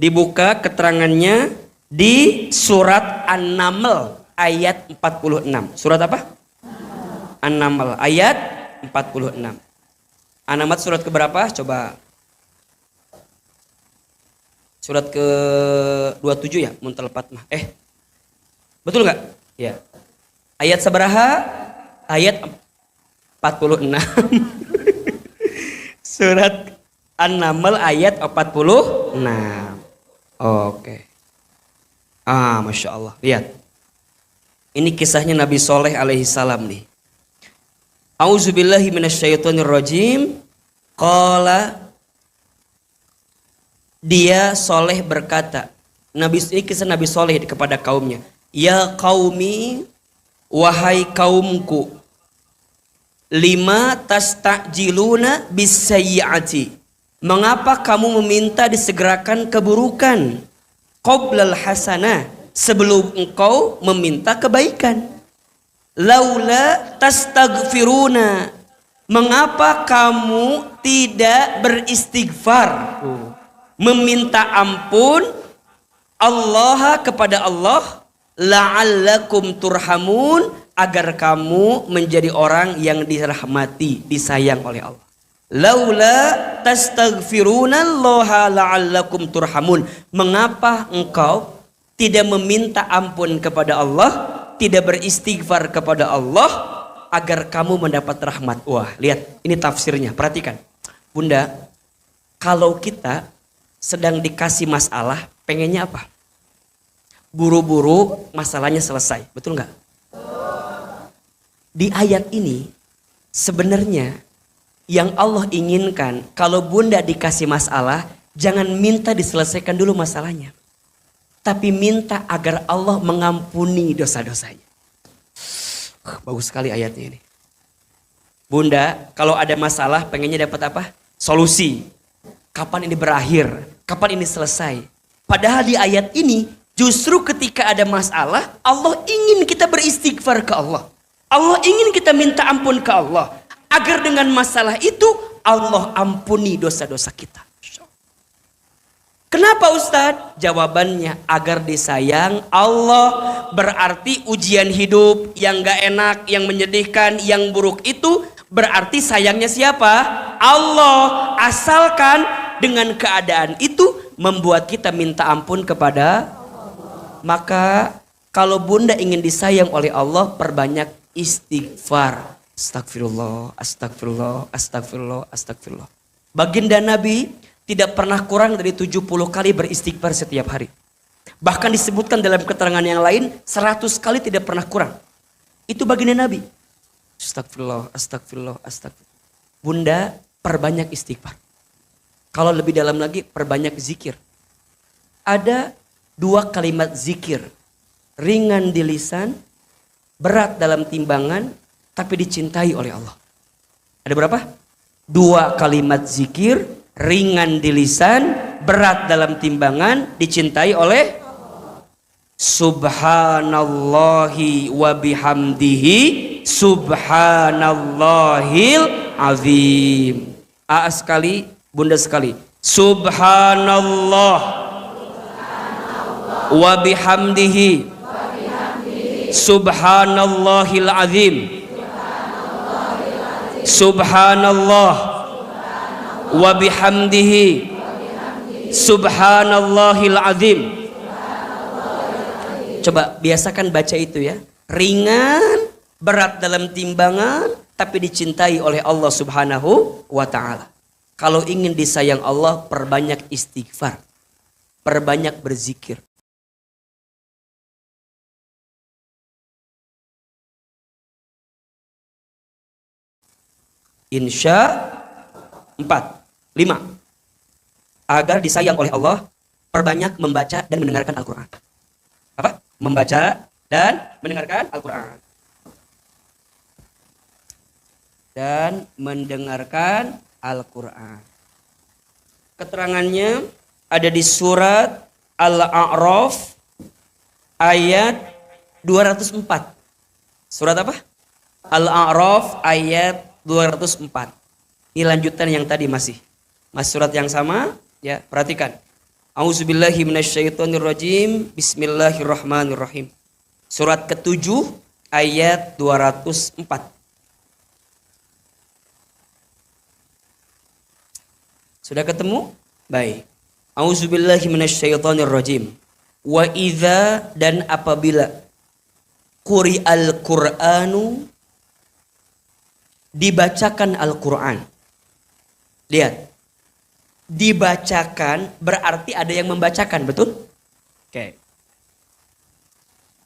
Dibuka keterangannya di surat An-Naml ayat 46. Surat apa? An-Naml ayat 46. An-Naml surat keberapa? Coba. Surat ke 27 ya, Muntal Fatmah. Betul nggak? Ya. Ayat sabaraha? Ayat 46. Surat An-Naml ayat 46. Oke. Masya Allah. Lihat. Ini kisahnya Nabi Soleh alaihi salam nih. Auzubillahi minasyaitonirrajim. Qala, dia Soleh berkata, ini kisah Nabi Soleh kepada kaumnya. Ya qaumi, wahai kaumku, lima tastajiluna bisayyi'ati, mengapa kamu meminta disegerakan keburukan? Qoblal hasanah, sebelum engkau meminta kebaikan. Laula tastaghfiruna, mengapa kamu tidak beristighfar? Meminta ampun Allah kepada Allah, la'allakum turhamun, agar kamu menjadi orang yang dirahmati, disayang oleh Allah. Laula tastaghfirunallaha la'allakum turhamun, mengapa engkau tidak meminta ampun kepada Allah, tidak beristighfar kepada Allah, agar kamu mendapat rahmat. Wah, lihat ini tafsirnya. Perhatikan. Bunda, kalau kita sedang dikasih masalah, pengennya apa? Buru-buru masalahnya selesai. Betul nggak? Di ayat ini sebenarnya yang Allah inginkan kalau bunda dikasih masalah, jangan minta diselesaikan dulu masalahnya. Tapi minta agar Allah mengampuni dosa-dosanya. Bagus sekali ayatnya ini. Bunda, kalau ada masalah pengennya dapat apa? Solusi. Kapan ini berakhir? Kapan ini selesai? Padahal di ayat ini justru ketika ada masalah, Allah ingin kita beristighfar ke Allah. Allah ingin kita minta ampun ke Allah. Agar dengan masalah itu Allah ampuni dosa-dosa kita. Kenapa Ustadz? Jawabannya agar disayang Allah. Berarti ujian hidup yang gak enak, yang menyedihkan, yang buruk itu berarti sayangnya siapa? Allah. Asalkan dengan keadaan itu membuat kita minta ampun kepada Allah. Maka kalau bunda ingin disayang oleh Allah, perbanyak istighfar. Astagfirullah, astagfirullah, astagfirullah, astagfirullah. Baginda Nabi tidak pernah kurang dari 70 kali beristighfar setiap hari. Bahkan disebutkan dalam keterangan yang lain 100 kali tidak pernah kurang. Itu baginda Nabi. Astagfirullah, astagfirullah, astagfirullah. Bunda, perbanyak istighfar. Kalau lebih dalam lagi, perbanyak zikir. Ada 2 kalimat zikir. Ringan di lisan, berat dalam timbangan, tapi dicintai oleh Allah. Ada berapa? 2 kalimat zikir, ringan di lisan, berat dalam timbangan, dicintai oleh Subhanallahi wa bihamdihi, Subhanallahil azim. A sekali, bunda sekali. Subhanallah wa bihamdihi, Subhanallahil azim. Subhanallah wa bihamdihi, Subhanallahil azim. Coba biasakan baca itu ya. Ringan, berat dalam timbangan, tapi dicintai oleh Allah Subhanahu wa ta'ala. Kalau ingin disayang Allah, perbanyak istighfar. Perbanyak berzikir. Insya 4, 5. Agar disayang oleh Allah, perbanyak membaca dan mendengarkan Al-Quran. Apa? Membaca dan mendengarkan Al-Quran. Dan mendengarkan Al-Quran. Keterangannya ada di surat Al-A'raf ayat 204. Surat apa? Al-A'raf ayat 204. Ini lanjutan yang tadi masih surat yang sama ya, perhatikan. A'udzubillahi minasyaitonirrajim. Bismillahirrahmanirrahim. Surat ke-7 ayat 204. Sudah ketemu? Baik. A'udzubillahi minasyaitonirrajim. Wa idza, dan apabila quri'al Qur'anu, dibacakan Al-Quran. Lihat. Dibacakan berarti ada yang membacakan, betul? Oke.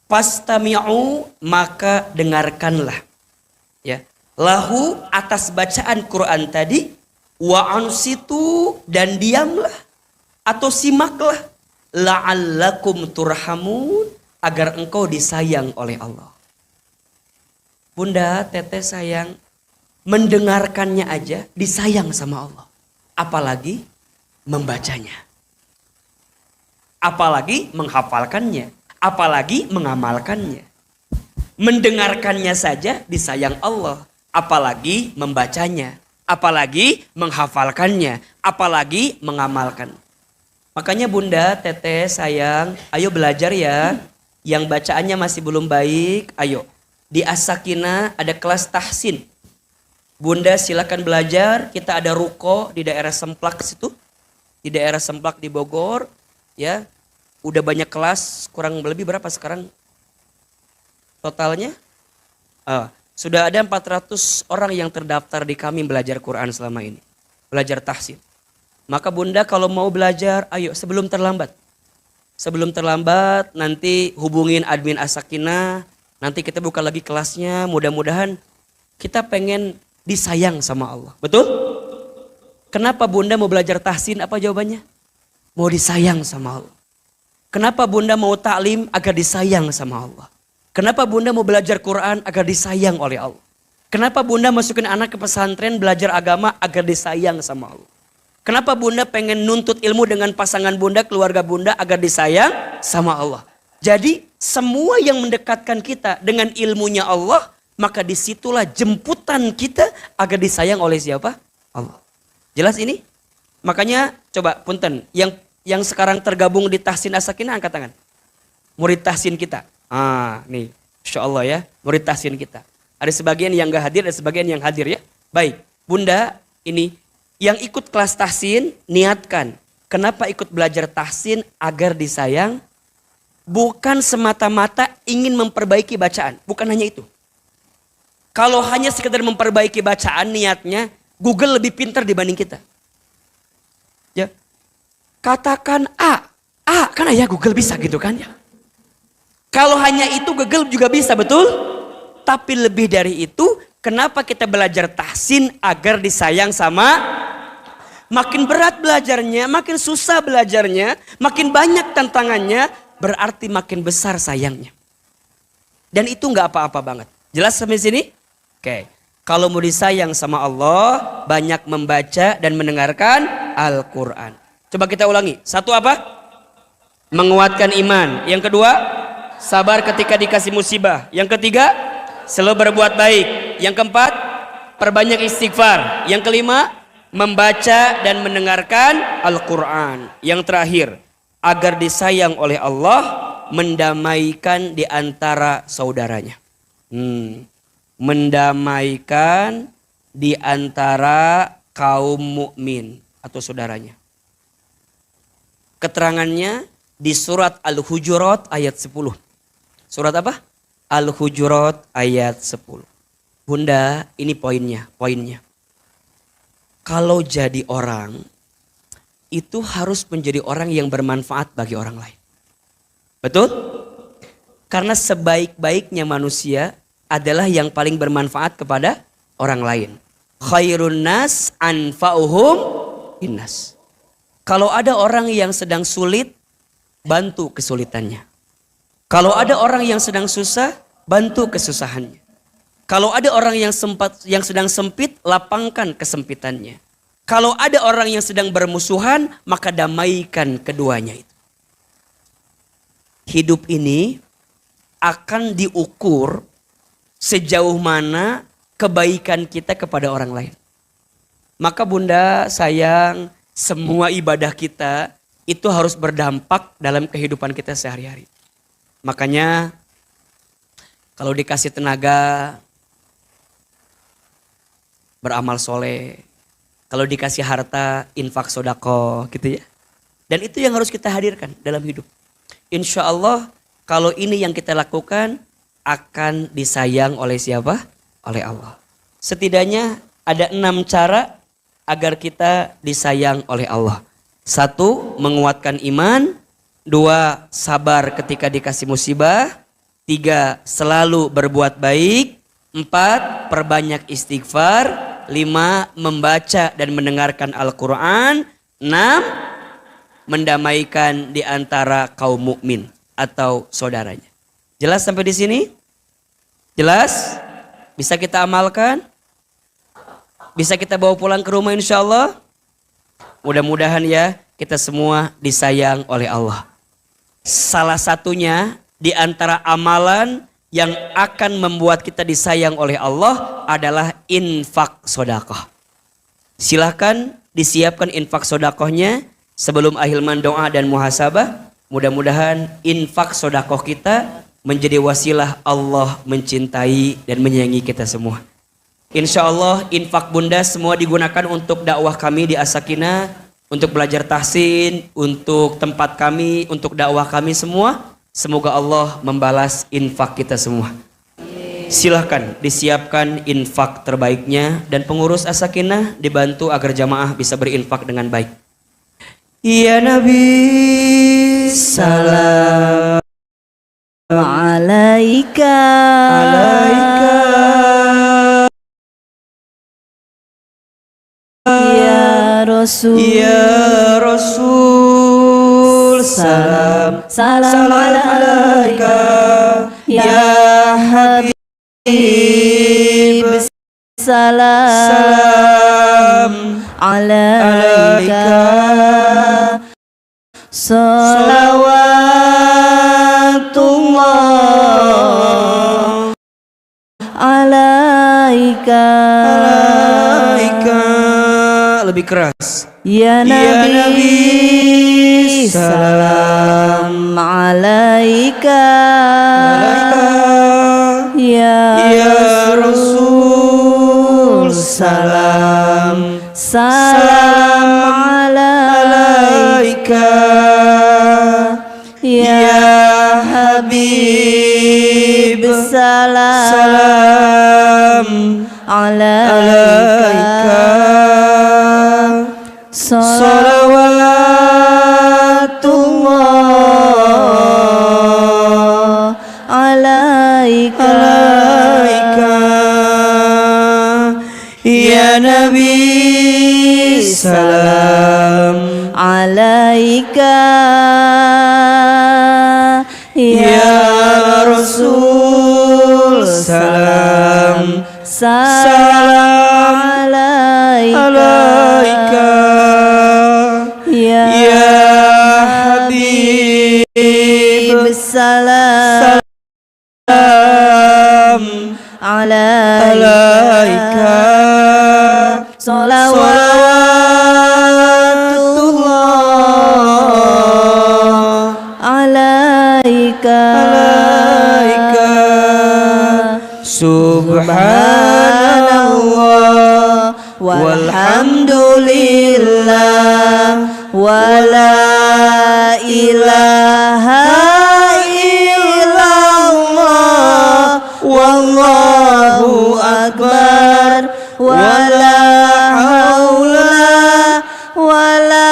Fastami'u, maka dengarkanlah. Ya. Lahu, atas bacaan Quran tadi, wa ansitu, dan diamlah atau simaklah, la'allakum turhamun, agar engkau disayang oleh Allah. Bunda, teteh sayang, mendengarkannya aja disayang sama Allah. Apalagi membacanya. Apalagi menghafalkannya. Apalagi mengamalkannya. Mendengarkannya saja disayang Allah. Apalagi membacanya. Apalagi menghafalkannya. Apalagi mengamalkan. Makanya bunda, teteh, sayang, ayo belajar ya. Yang bacaannya masih belum baik, ayo. Di As-Sakinah ada kelas tahsin. Bunda silakan belajar, kita ada ruko di daerah Semplak situ. Di daerah Semplak di Bogor, ya. Udah banyak kelas, kurang lebih berapa sekarang totalnya? Sudah ada 400 orang yang terdaftar di kami belajar Quran selama ini. Belajar tahsin. Maka bunda kalau mau belajar, ayo sebelum terlambat. Sebelum terlambat nanti hubungin admin As-Sakinah. Nanti kita buka lagi kelasnya. Mudah-mudahan kita pengen disayang sama Allah. Betul? Kenapa bunda mau belajar tahsin? Apa jawabannya? Mau disayang sama Allah. Kenapa bunda mau taklim? Agar disayang sama Allah. Kenapa bunda mau belajar Quran? Agar disayang oleh Allah. Kenapa bunda masukin anak ke pesantren belajar agama? Agar disayang sama Allah. Kenapa bunda pengen nuntut ilmu dengan pasangan bunda, keluarga bunda? Agar disayang sama Allah. Jadi semua yang mendekatkan kita dengan ilmunya Allah, maka disitulah jemputan kita agar disayang oleh siapa? Allah. Jelas ini? Makanya coba punten, yang sekarang tergabung di Tahsin As-Sakinah angkat tangan. Murid tahsin kita. Nih, Insya Allah ya, murid tahsin kita. Ada sebagian yang gak hadir, ada sebagian yang hadir ya. Baik, bunda ini yang ikut kelas tahsin, niatkan. Kenapa ikut belajar tahsin? Agar disayang. Bukan semata-mata ingin memperbaiki bacaan. Bukan hanya itu. Kalau hanya sekedar memperbaiki bacaan niatnya, Google lebih pintar dibanding kita. Ya, katakan A kan ya Google bisa gitu kan ya. Kalau hanya itu Google juga bisa, betul? Tapi lebih dari itu, kenapa kita belajar tahsin? Agar disayang sama. Makin berat belajarnya, makin susah belajarnya, makin banyak tantangannya, berarti makin besar sayangnya. Dan itu nggak apa-apa banget. Jelas sampai sini? Oke. Kalau mau disayang sama Allah, banyak membaca dan mendengarkan Al-Quran. Coba kita ulangi. Satu apa? Menguatkan iman. Yang kedua, sabar ketika dikasih musibah. Yang ketiga, selalu berbuat baik. Yang keempat, perbanyak istighfar. Yang kelima, membaca dan mendengarkan Al-Quran. Yang terakhir, agar disayang oleh Allah, mendamaikan di antara saudaranya. Mendamaikan di antara kaum mukmin atau saudaranya. Keterangannya di surat Al-Hujurat ayat 10. Surat apa? Al-Hujurat ayat 10. Bunda, ini poinnya. Kalau jadi orang, itu harus menjadi orang yang bermanfaat bagi orang lain. Betul? Karena sebaik-baiknya manusia adalah yang paling bermanfaat kepada orang lain. Khairun nas anfa'uhum linnas. Kalau ada orang yang sedang sulit, bantu kesulitannya. Kalau ada orang yang sedang susah, bantu kesusahannya. Kalau ada orang yang sedang sempit, lapangkan kesempitannya. Kalau ada orang yang sedang bermusuhan, maka damaikan keduanya itu. Hidup ini akan diukur sejauh mana kebaikan kita kepada orang lain. Maka bunda sayang, semua ibadah kita itu harus berdampak dalam kehidupan kita sehari-hari. Makanya kalau dikasih tenaga, beramal soleh. Kalau dikasih harta, infak sodako gitu ya. Dan itu yang harus kita hadirkan dalam hidup. Insya Allah kalau ini yang kita lakukan, akan disayang oleh siapa? Oleh Allah. Setidaknya ada 6 cara agar kita disayang oleh Allah. 1, menguatkan iman. 2, sabar ketika dikasih musibah. 3, selalu berbuat baik. 4, perbanyak istighfar. 5, membaca dan mendengarkan Al-Quran. 6, mendamaikan di antara kaum mukmin atau saudaranya. Jelas sampai di sini? Jelas? Bisa kita amalkan? Bisa kita bawa pulang ke rumah insya Allah? Mudah-mudahan ya kita semua disayang oleh Allah. Salah satunya di antara amalan yang akan membuat kita disayang oleh Allah adalah infak sodakoh. Silahkan disiapkan infak sodakohnya sebelum ahilman doa dan muhasabah. Mudah-mudahan infak sodakoh kita menjadi wasilah Allah mencintai dan menyayangi kita semua. Insya Allah infak bunda semua digunakan untuk dakwah kami di As-Sakinah, untuk belajar tahsin, untuk tempat kami, untuk dakwah kami semua. Semoga Allah membalas infak kita semua. Silahkan disiapkan infak terbaiknya dan pengurus As-Sakinah dibantu agar jamaah bisa berinfak dengan baik. Ya Nabi, salam alaika alaika ya Rasul ya Rasul, salam salam alaika ya Habib, salam alaika salawatullah alaika lebih keras ya Nabi, salam alaika ya Rasul, salam alaika ya Habib, salam alaika salawatullah alaika ya Nabi, salam alaika ya Rasul, salam alaika ya Habib, salam alaika salawatullah alaika subhanallah walhamdulillah wala ilaha illallah wallahu akbar wala haula wala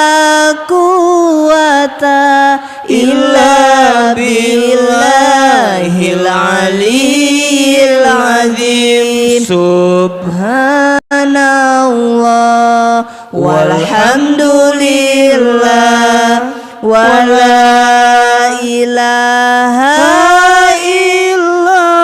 quwata illa billahil aliyyil azim subhanallah walhamdulillah wala ilaha illallah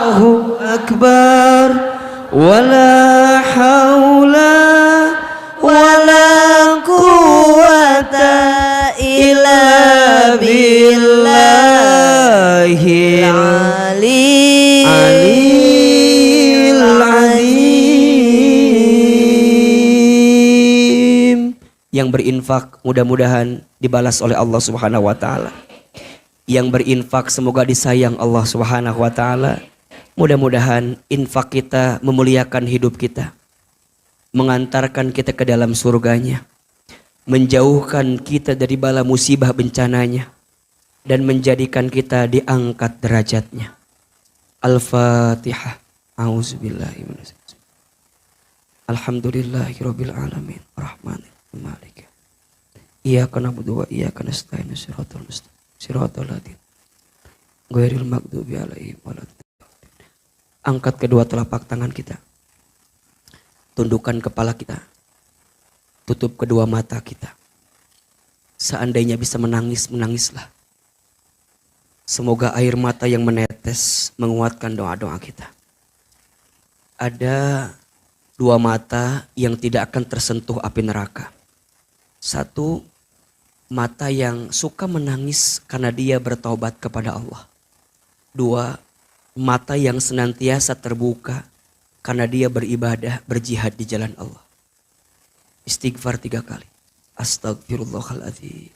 Allahu akbar wala haula wala quwata illa billahil aliyyil azim. Yang berinfak mudah-mudahan dibalas oleh Allah Subhanahu wa taala. Yang berinfak semoga disayang Allah Subhanahu wa taala. Mudah-mudahan infak kita memuliakan hidup kita, mengantarkan kita ke dalam surganya, menjauhkan kita dari bala musibah bencananya, dan menjadikan kita diangkat derajatnya. Al-Fatihah. A'udzubillahi minasyaitonir rajim. Alhamdulillahirabbil alamin. Arrahmanirrahim. Maliki. Iyyaka na'budu wa iyyaka nasta'in. Shiratal mustaqim. Shiratal ladzina ghairil maghdubi 'alaihim waladdallin. Angkat kedua telapak tangan kita. Tundukkan kepala kita. Tutup kedua mata kita. Seandainya bisa menangis, menangislah. Semoga air mata yang menetes menguatkan doa-doa kita. Ada dua mata yang tidak akan tersentuh api neraka. Satu, mata yang suka menangis karena dia bertaubat kepada Allah. Dua, mata yang senantiasa terbuka karena dia beribadah, berjihad di jalan Allah. Istighfar 3 kali. Astagfirullahaladzim.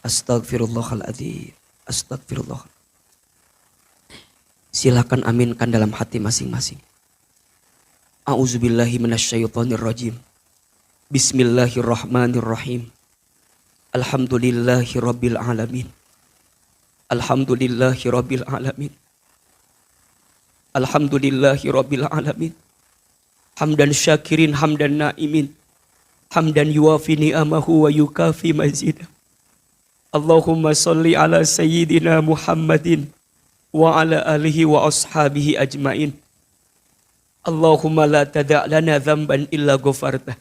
Astagfirullahaladzim. Astagfirullah. Silakan aminkan dalam hati masing-masing. A'udzubillahi minasyaitonirrajim. Bismillahirrahmanirrahim. Alhamdulillahirabbil alamin. Alhamdulillahirabbil alamin. Alhamdulillahirabbil alamin. Hamdan syakirin hamdan naimin. Hamdan yuwafi ni'amahu wa yukafi mazidah. Allahumma salli ala sayyidina Muhammadin wa ala alihi wa ashabihi ajmain. Allahumma la tada' lana dhanban illa ghafartah,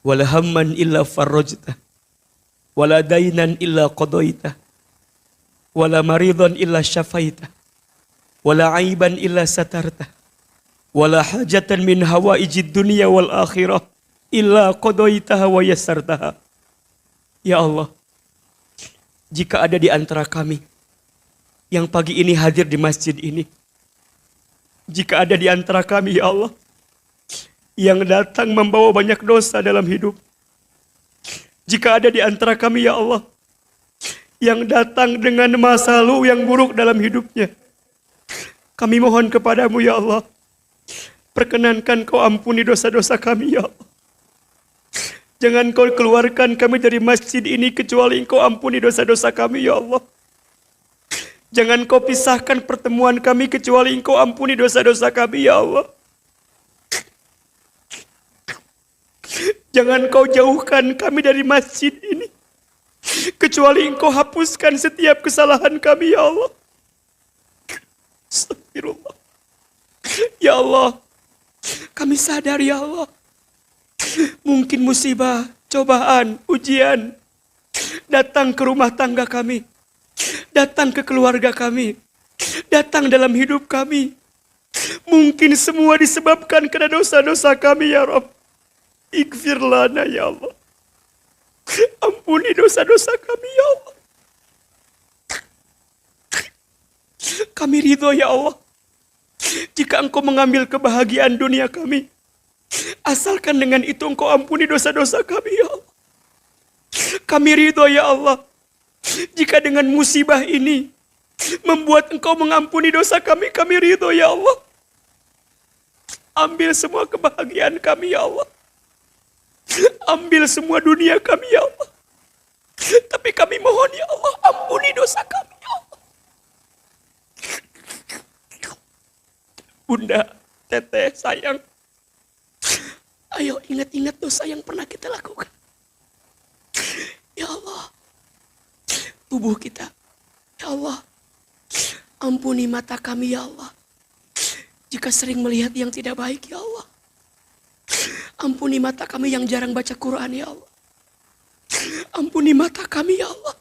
wa la hamman illa farrajtah, wa la dainan illa qadaitah, wa la maridan illa syafaitah, wa la aiban illa satartah, wa la hajatan min hawaijid dunya wal akhirah illa qadaitaha wa yassartaha. Ya Allah, jika ada di antara kami yang pagi ini hadir di masjid ini, jika ada di antara kami ya Allah yang datang membawa banyak dosa dalam hidup, jika ada di antara kami ya Allah yang datang dengan masa lalu yang buruk dalam hidupnya, kami mohon kepadamu ya Allah, perkenankan kau ampuni dosa-dosa kami ya Allah. Jangan kau keluarkan kami dari masjid ini kecuali engkau ampuni dosa-dosa kami ya Allah. Jangan kau pisahkan pertemuan kami kecuali engkau ampuni dosa-dosa kami ya Allah. Jangan kau jauhkan kami dari masjid ini kecuali engkau hapuskan setiap kesalahan kami ya Allah. Astagfirullah. Ya Allah, kami sadar ya Allah, mungkin musibah, cobaan, ujian datang ke rumah tangga kami, datang ke keluarga kami, datang dalam hidup kami. Mungkin semua disebabkan karena dosa-dosa kami ya Rabb. Ighfir lana ya Allah. Ampuni dosa-dosa kami ya Allah. Kami ridho ya Allah jika engkau mengambil kebahagiaan dunia kami, asalkan dengan itu engkau ampuni dosa-dosa kami ya Allah. Kami ridho ya Allah jika dengan musibah ini membuat engkau mengampuni dosa kami, kami ridho ya Allah. Ambil semua kebahagiaan kami ya Allah. Ambil semua dunia kami ya Allah. Tapi kami mohon ya Allah, ampuni dosa kami ya Allah. Bunda, teteh, sayang, ayo ingat-ingat dosa yang pernah kita lakukan. Ya Allah, tubuh kita, ya Allah, ampuni mata kami ya Allah, jika sering melihat yang tidak baik ya Allah. Ampuni mata kami yang jarang baca Quran ya Allah. Ampuni mata kami ya Allah,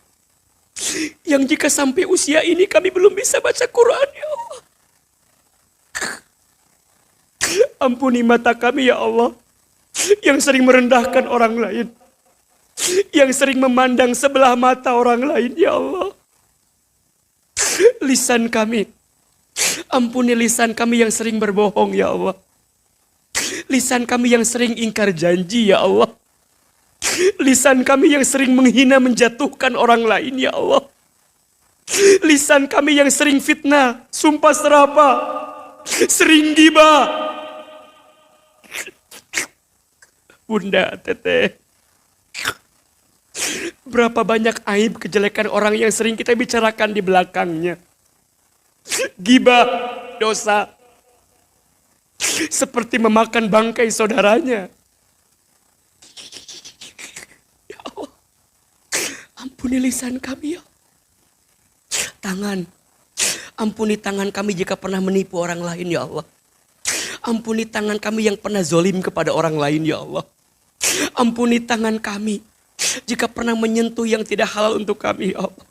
yang jika sampai usia ini kami belum bisa baca Quran ya Allah. Ampuni mata kami ya Allah, yang sering merendahkan orang lain, yang sering memandang sebelah mata orang lain ya Allah. Lisan kami, ampuni lisan kami yang sering berbohong ya Allah. Lisan kami yang sering ingkar janji ya Allah. Lisan kami yang sering menghina, menjatuhkan orang lain ya Allah. Lisan kami yang sering fitnah, sumpah serapah, sering gibah. Bunda, Teteh, berapa banyak aib kejelekan orang yang sering kita bicarakan di belakangnya. Gibah, dosa. Seperti memakan bangkai saudaranya. Ya Allah, ampuni lisan kami ya. Tangan, ampuni tangan kami jika pernah menipu orang lain ya Allah. Ampuni tangan kami yang pernah zolim kepada orang lain ya Allah. Ampuni tangan kami jika pernah menyentuh yang tidak halal untuk kami ya Allah.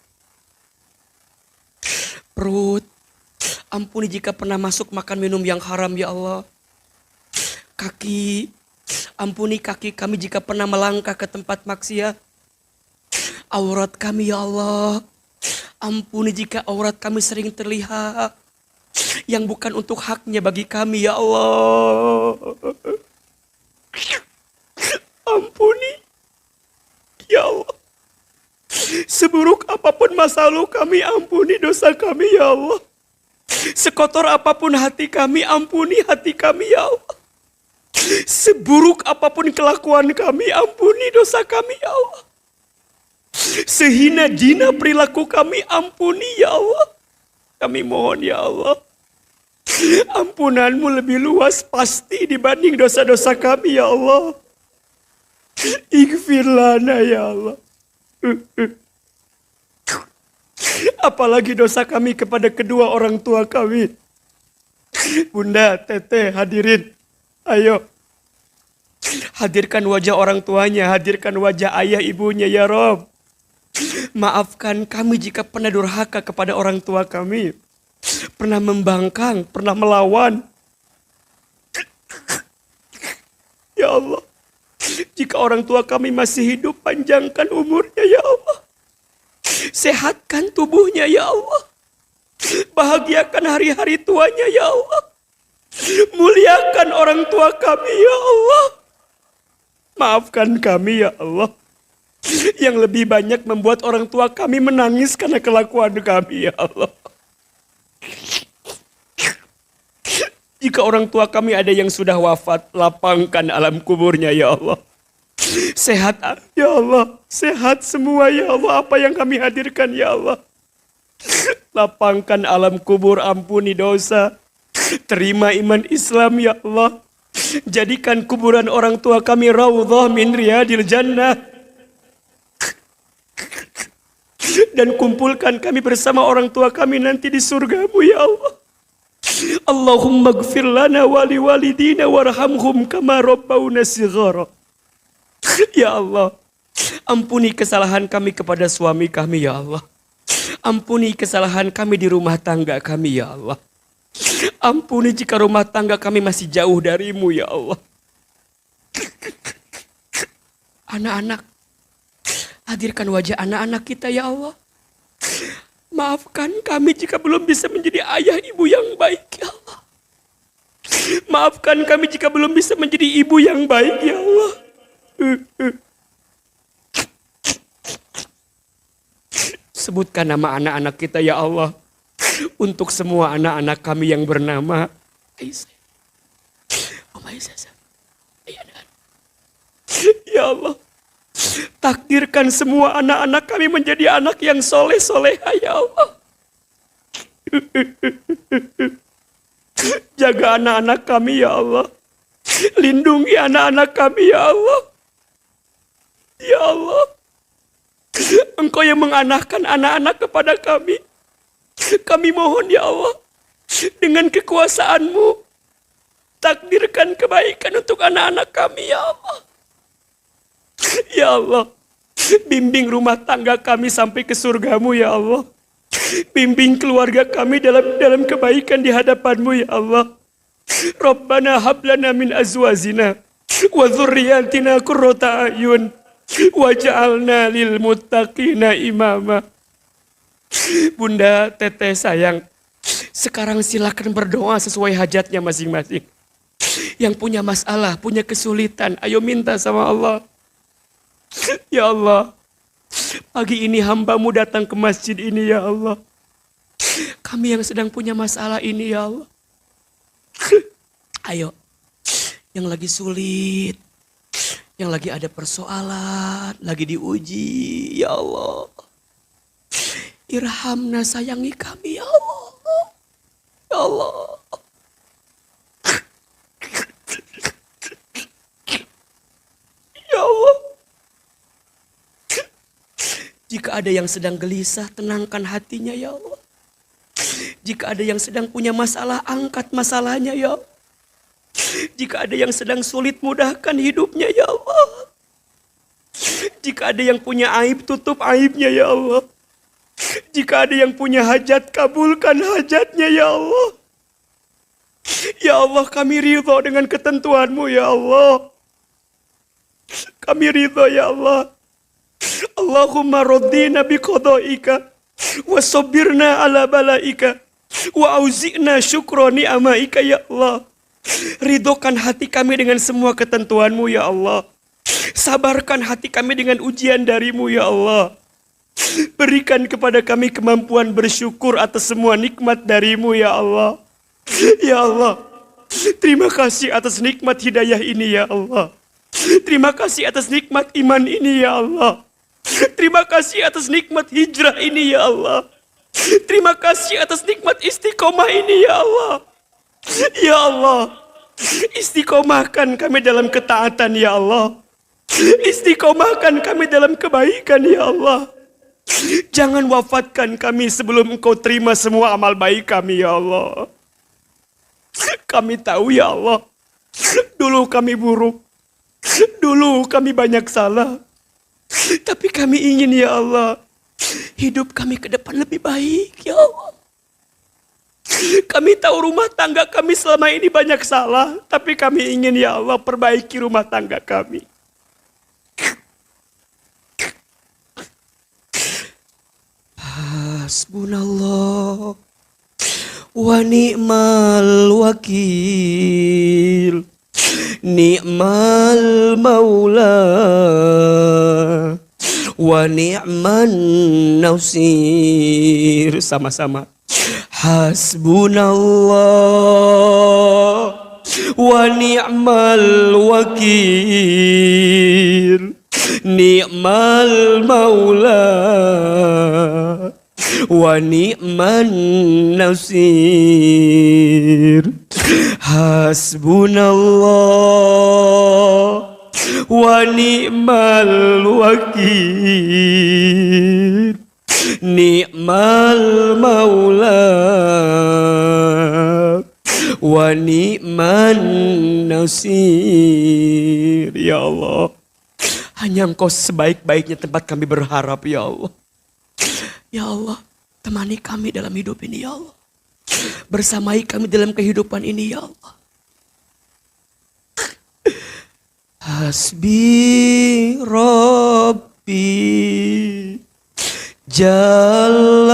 Perut, ampuni jika pernah masuk makan minum yang haram ya Allah. Kaki, ampuni kaki kami jika pernah melangkah ke tempat maksiat. Aurat kami ya Allah, ampuni jika aurat kami sering terlihat yang bukan untuk haknya bagi kami ya Allah. Ampuni ya Allah. Seburuk apapun masa lalu kami, ampuni dosa kami ya Allah. Sekotor apapun hati kami, ampuni hati kami ya Allah. Seburuk apapun kelakuan kami, ampuni dosa kami ya Allah. Sehina jina perilaku kami, ampuni ya Allah. Kami mohon ya Allah, ampunanmu lebih luas pasti dibanding dosa-dosa kami ya Allah. Ighfir lana ya Allah. Apalagi dosa kami kepada kedua orang tua kami. Bunda, Teteh, hadirin, ayo. Hadirkan wajah orang tuanya, hadirkan wajah ayah ibunya ya Rob. Maafkan kami jika pernah durhaka kepada orang tua kami. Pernah membangkang, pernah melawan. Ya Allah, jika orang tua kami masih hidup, panjangkan umurnya ya Allah. Sehatkan tubuhnya ya Allah. Bahagiakan hari-hari tuanya ya Allah. Muliakan orang tua kami ya Allah. Maafkan kami ya Allah, yang lebih banyak membuat orang tua kami menangis karena kelakuan kami ya Allah. Jika orang tua kami ada yang sudah wafat, lapangkan alam kuburnya ya Allah. Sehat ya Allah, sehat semua ya Allah apa yang kami hadirkan ya Allah. Lapangkan alam kubur, ampuni dosa. Terima iman Islam ya Allah. Jadikan kuburan orang tua kami raudhah min riyadil jannah. Dan kumpulkan kami bersama orang tua kami nanti di surgamu ya Allah. Allahumma gfir lana wali walidina warhamhum kama rabbawna shighara. Ya Allah, ampuni kesalahan kami kepada suami kami ya Allah. Ampuni kesalahan kami di rumah tangga kami ya Allah. Ampuni jika rumah tangga kami masih jauh darimu ya Allah. Anak-anak, hadirkan wajah anak-anak kita ya Allah. Maafkan kami jika belum bisa menjadi ayah ibu yang baik ya Allah. Maafkan kami jika belum bisa menjadi ibu yang baik ya Allah. Sebutkan nama anak-anak kita ya Allah. Untuk semua anak-anak kami yang bernama Aisyah, ya Allah, takdirkan semua anak-anak kami menjadi anak yang soleh-soleha ya Allah. Jaga anak-anak kami ya Allah. Lindungi anak-anak kami ya Allah. Ya Allah, Engkau yang menganahkan anak-anak kepada kami. Kami mohon ya Allah, dengan kekuasaan-Mu, takdirkan kebaikan untuk anak-anak kami ya Allah. Ya Allah, bimbing rumah tangga kami sampai ke surga-Mu ya Allah. Bimbing keluarga kami dalam kebaikan di hadapan-Mu ya Allah. Rabbana hablana min azwajina wa dzurriyyatina qurrata a'yun waj'alna lil muttaqina imama. Bunda, Teteh sayang, sekarang silakan berdoa sesuai hajatnya masing-masing. Yang punya masalah, punya kesulitan, ayo minta sama Allah. Ya Allah, Pagi ini hamba-Mu datang ke masjid ini ya Allah. Kami yang sedang punya masalah ini ya Allah. Ayo, yang lagi sulit, yang lagi ada persoalan, lagi diuji, ya Allah. Irhamna, sayangi kami ya Allah. Ya Allah. Ya Allah. Jika ada yang sedang gelisah, tenangkan hatinya ya Allah. Jika ada yang sedang punya masalah, angkat masalahnya ya Allah. Jika ada yang sedang sulit, mudahkan hidupnya ya Allah. Jika ada yang punya aib, tutup aibnya ya Allah. Jika ada yang punya hajat, kabulkan hajatnya ya Allah. Ya Allah, kami ridho dengan ketentuan-Mu ya Allah. Kami ridho ya Allah. Allahumma raddina biqada'ika wa sabirna ala balaika wa auzi'na syukra ni'amaika ya Allah. Ridhokan hati kami dengan semua ketentuan-Mu ya Allah. Sabarkan hati kami dengan ujian dari-Mu ya Allah. Berikan kepada kami kemampuan bersyukur atas semua nikmat dari-Mu ya Allah. Ya Allah, terima kasih atas nikmat hidayah ini ya Allah. Terima kasih atas nikmat iman ini ya Allah. Terima kasih atas nikmat hijrah ini ya Allah. Terima kasih atas nikmat istiqomah ini ya Allah. Ya Allah, istiqomahkan kami dalam ketaatan ya Allah. Istiqomahkan kami dalam kebaikan ya Allah. Jangan wafatkan kami sebelum Engkau terima semua amal baik kami ya Allah. Kami tahu ya Allah, dulu kami buruk, dulu kami banyak salah. Tapi kami ingin ya Allah, hidup kami ke depan lebih baik ya Allah. Kami tahu rumah tangga kami selama ini banyak salah, tapi kami ingin ya Allah perbaiki rumah tangga kami. Hasbunallah wa ni'mal wakil, ni'mal maula wa ni'man nasir. Sama-sama. Hasbunallah wa ni'mal wakil, ni'mal maula wa ni'man nasir. Hasbunallah wa ni'mal wakil, ni'mal maula wa ni'man nasir. Ya Allah, hanya Engkau sebaik-baiknya tempat kami berharap ya Allah. Ya Allah, temani kami dalam hidup ini ya Allah. Bersamai kami dalam kehidupan ini ya Allah. Hasbi Rabbi Jalallah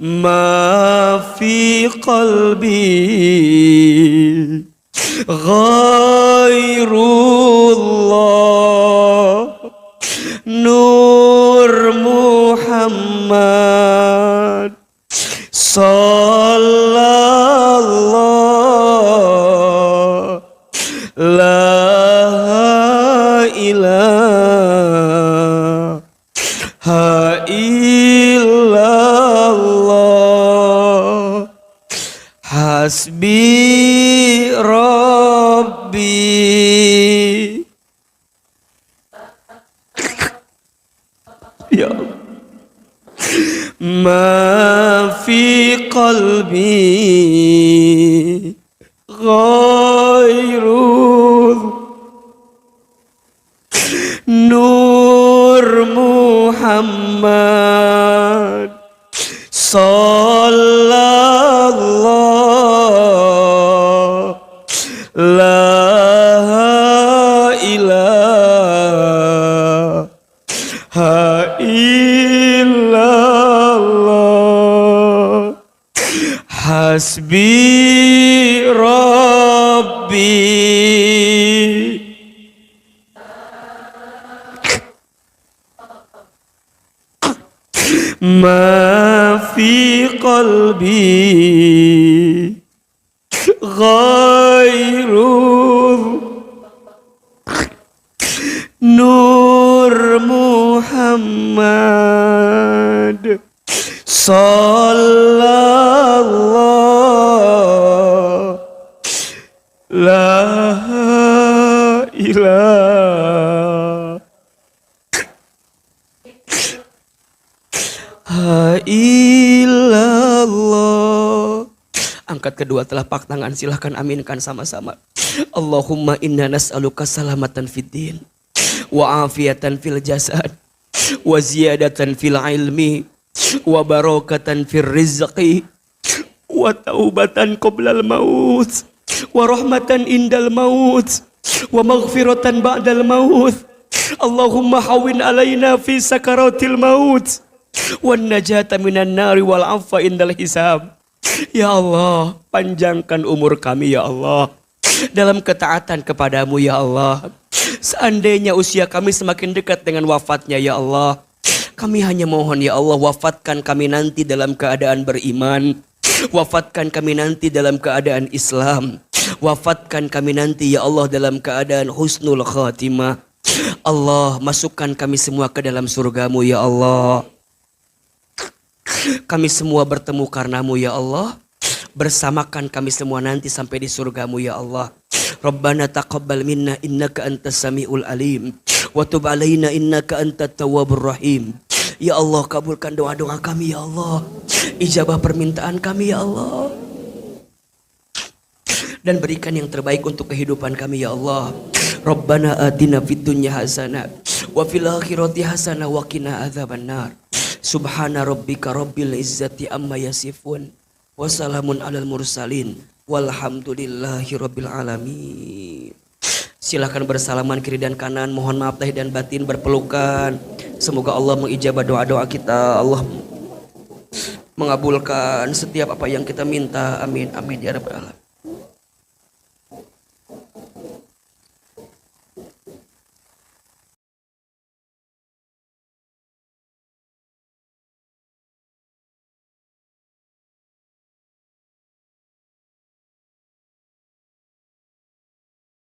ma fi qalbi ghairullah Nur Muhammad Sallallahu La ilaha illallah Hasbi Rabbi. Ya Allah. Ma fi qalbi ghairul Nur Muhammad Sallallahu La ilaha illallah Hasbi Rabbi. qalbi ghairul Nur Muhammad Sallallahu La ilaha illallah. Angkat kedua telapak tangan, silahkan aminkan sama-sama. Allahumma inna nas'aluka salamatan fid din wa afiatan fil jasad wa ziyadatan fil ilmi wa barakatan fil rizqi wa taubatan qoblal maut wa rahmatan indal maut wa maghfiratan ba'dal maut. Allahumma hawin alaina fi sakaratil maut wan najata minan nari wal afwa indal hisab. Ya Allah, panjangkan umur kami ya Allah dalam ketaatan kepadamu ya Allah. Seandainya usia kami semakin dekat dengan wafatnya ya Allah, kami hanya mohon ya Allah, wafatkan kami nanti dalam keadaan beriman, wafatkan kami nanti dalam keadaan Islam, wafatkan kami nanti ya Allah dalam keadaan husnul khatimah. Allah, masukkan kami semua ke dalam surgamu ya Allah. Kami semua bertemu karenamu ya Allah. Bersamakan kami semua nanti sampai di surgamu ya Allah. Rabbana taqabbal minna innaka antas samiul alim wa tub alaina innaka antat tawwabur rahim. Ya Allah, kabulkan doa-doa kami ya Allah. Ijabah permintaan kami ya Allah. Dan berikan yang terbaik untuk kehidupan kami ya Allah. Rabbana atina fid dunya hasanah wa fil akhirati hasanah wa qina adzabannar. Subhana rabbika rabbil izzati amma yasifun wa salamun alal mursalin walhamdulillahi rabbil alamin. Silakan bersalaman kiri dan kanan, mohon maaf lahir dan batin, berpelukan. Semoga Allah mengijabah doa-doa kita, Allah mengabulkan setiap apa yang kita minta. Amin amin ya rabbal alamin.